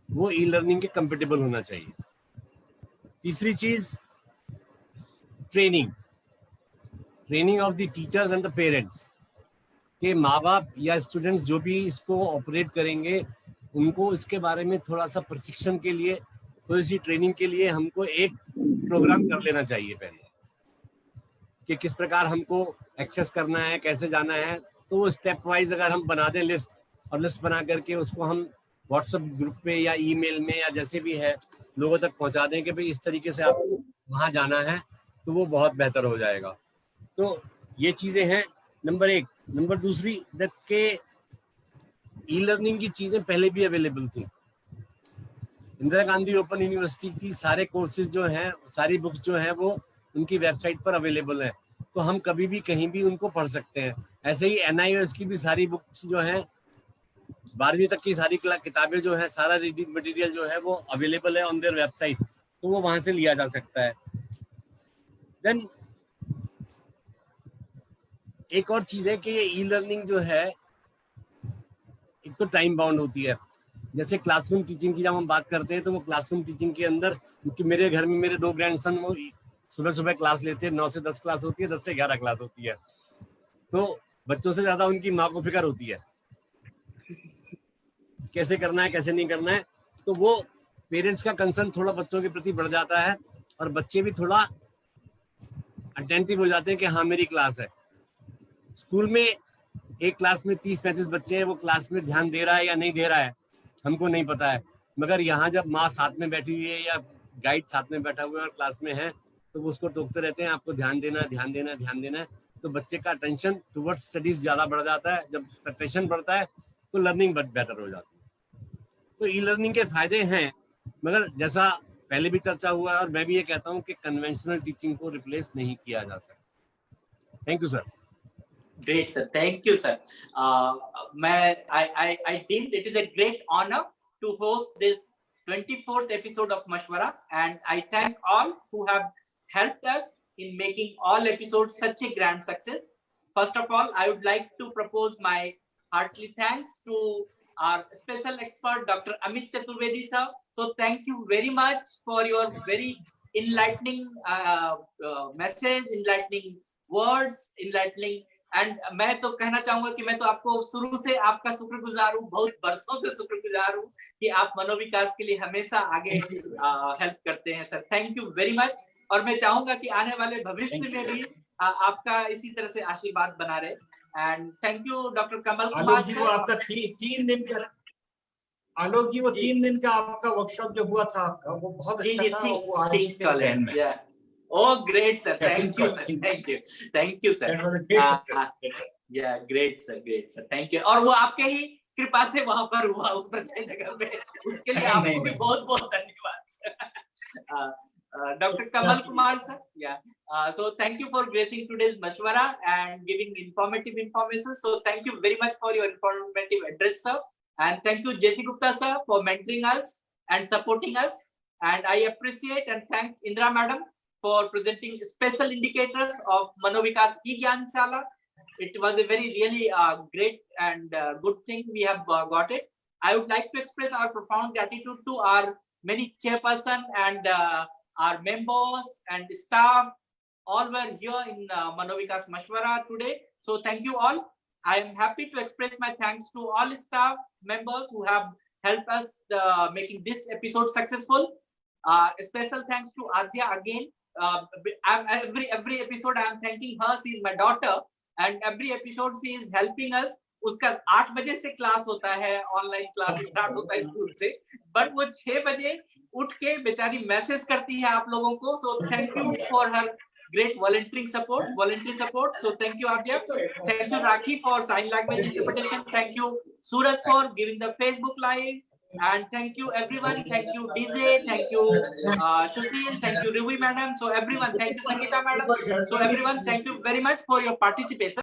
[SPEAKER 8] वो ई लर्निंग के कंपेटेबल होना चाहिए। तीसरी चीज, training of the teachers and the parents, के माँ बाप या स्टूडेंट्स जो भी इसको ऑपरेट करेंगे उनको इसके बारे में थोड़ा सा प्रशिक्षण के लिए, थोड़ी सी ट्रेनिंग के लिए हमको एक प्रोग्राम कर लेना चाहिए पहले, कि किस प्रकार हमको एक्सेस करना है, कैसे जाना है। तो वो स्टेप वाइज अगर हम बना दें लिस्ट, और लिस्ट बना करके उसको हम व्हाट्सएप ग्रुप पे या ईमेल में या जैसे भी है लोगों तक पहुंचा दें कि भाई इस तरीके से आपको वहाँ जाना है, तो वो बहुत बेहतर हो जाएगा। तो ये चीज़ें हैं नंबर 1। नंबर दूसरी, के ई लर्निंग की चीजें पहले भी अवेलेबल थी। इंदिरा गांधी ओपन यूनिवर्सिटी की सारे कोर्सेज जो हैं, सारी बुक्स जो हैं वो उनकी वेबसाइट पर अवेलेबल है, तो हम कभी भी कहीं भी उनको पढ़ सकते हैं। ऐसे ही NIOS की भी सारी बुक्स जो हैं, 12वीं तक की सारी किताबें जो है, सारा रीडिंग मटेरियल जो है वो अवेलेबल है ऑन देयर वेबसाइट, तो वो वहां से लिया जा सकता है। देन एक और चीज है कि ये ई लर्निंग जो है एक तो टाइम बाउंड होती है। जैसे क्लासरूम टीचिंग की जब हम बात करते हैं तो वो क्लासरूम टीचिंग के अंदर, क्योंकि मेरे घर में मेरे 2 ग्रैंडसन वो सुबह सुबह क्लास लेते हैं, 9 से 10 क्लास होती है, 10 से 11 क्लास होती है, तो बच्चों से ज्यादा उनकी माँ को फिक्र होती है कैसे करना है कैसे नहीं करना है, तो वो पेरेंट्स का कंसर्न थोड़ा बच्चों के प्रति बढ़ जाता है और बच्चे भी थोड़ा अटेंटिव हो जाते हैं कि हाँ मेरी क्लास है। स्कूल में एक क्लास में 30-35 बच्चे हैं, वो क्लास में ध्यान दे रहा है या नहीं दे रहा है हमको नहीं पता है, मगर यहाँ जब माँ साथ में बैठी हुई है या गाइड साथ में बैठा हुआ है और क्लास में है, तो वो उसको टोकते रहते हैं आपको ध्यान देना है, ध्यान देना है, ध्यान देना है, तो बच्चे का अटेंशन टुवर्ड्स स्टडीज ज्यादा बढ़ जाता है। जब अटेंशन बढ़ता है तो लर्निंग बेटर हो जाती है। तो ई लर्निंग के फायदे हैं, मगर जैसा पहले भी चर्चा हुआ है और मैं भी ये कहता हूँ कि कन्वेंशनल टीचिंग को रिप्लेस नहीं किया जा सकता। Thank you sir.
[SPEAKER 1] Great, sir. Thank you, sir. I deemed it is a great honor to host this 24th episode of Mashwara, and I thank all who have helped us in making all episodes such a grand success. First of all, I would like to propose my heartily thanks to our special expert, Dr. Amit Chaturvedi, sir. So thank you very much for your very enlightening message, enlightening words, enlightening. And मैं तो कहना चाहूंगा कि मैं तो आपको शुरू से आपका शुक्रगुजार हूँ, बहुत बरसों से शुक्रगुजार हूँ कि आप मनोविकास के लिए हमेशा आगे हेल्प करते हैं sir. Thank you very much. और मैं चाहूंगा कि आने वाले भविष्य में भी आपका इसी तरह से आशीर्वाद बना रहे। And thank you doctor Kamal Kumar ji. वो आपका 3 दिन का आलोक जी, वो 3 दिन का आपका वर्कशॉप जो हुआ था आपका, वो बहुत अच्छा था। वो आज में Oh, great, sir. Thank you, sir. Thank you. Thank you, sir. Yeah, great, sir. Great, sir. Thank you. और वो आपके ही कृपा से वहां पर हुआ उस अच्छे जगह में, उसके लिए आपको भी बहुत बहुत धन्यवाद। Dr. Kamal Kumar, sir. Yeah. So thank you for gracing today's Mashwara and giving informative information. So thank you very much for your informative address, sir. And thank you, Jesse Gupta, sir, for mentoring us and supporting us. And I appreciate and thanks Indra Madam for presenting special indicators of Manovikas E-Gyansala. It was a very really great and good thing we have got it. I would like to express our profound gratitude to our many chairperson and our members and staff. All were here in Manovikas Mashwara today. So thank you all. I am happy to express my thanks to all staff members who have helped us making this episode successful. A special thanks to Adya again. Every episode I am thanking her. She is my daughter, and every episode she is helping us. उसका 8 बजे से class होता है, online class start होता है school से, but वो 6 बजे उठ के बेचारी मैसेज करती है आप लोगों को. So thank you for her great voluntary support. So thank you Adya. Thank you Rakhi for sign language interpretation. Thank you Suraj for giving the Facebook live. And thank you everyone. Thank you DJ. Thank you Sushil. Thank you Rivi madam. So everyone, thank you Sangeeta madam. So everyone, thank you very much for your participation.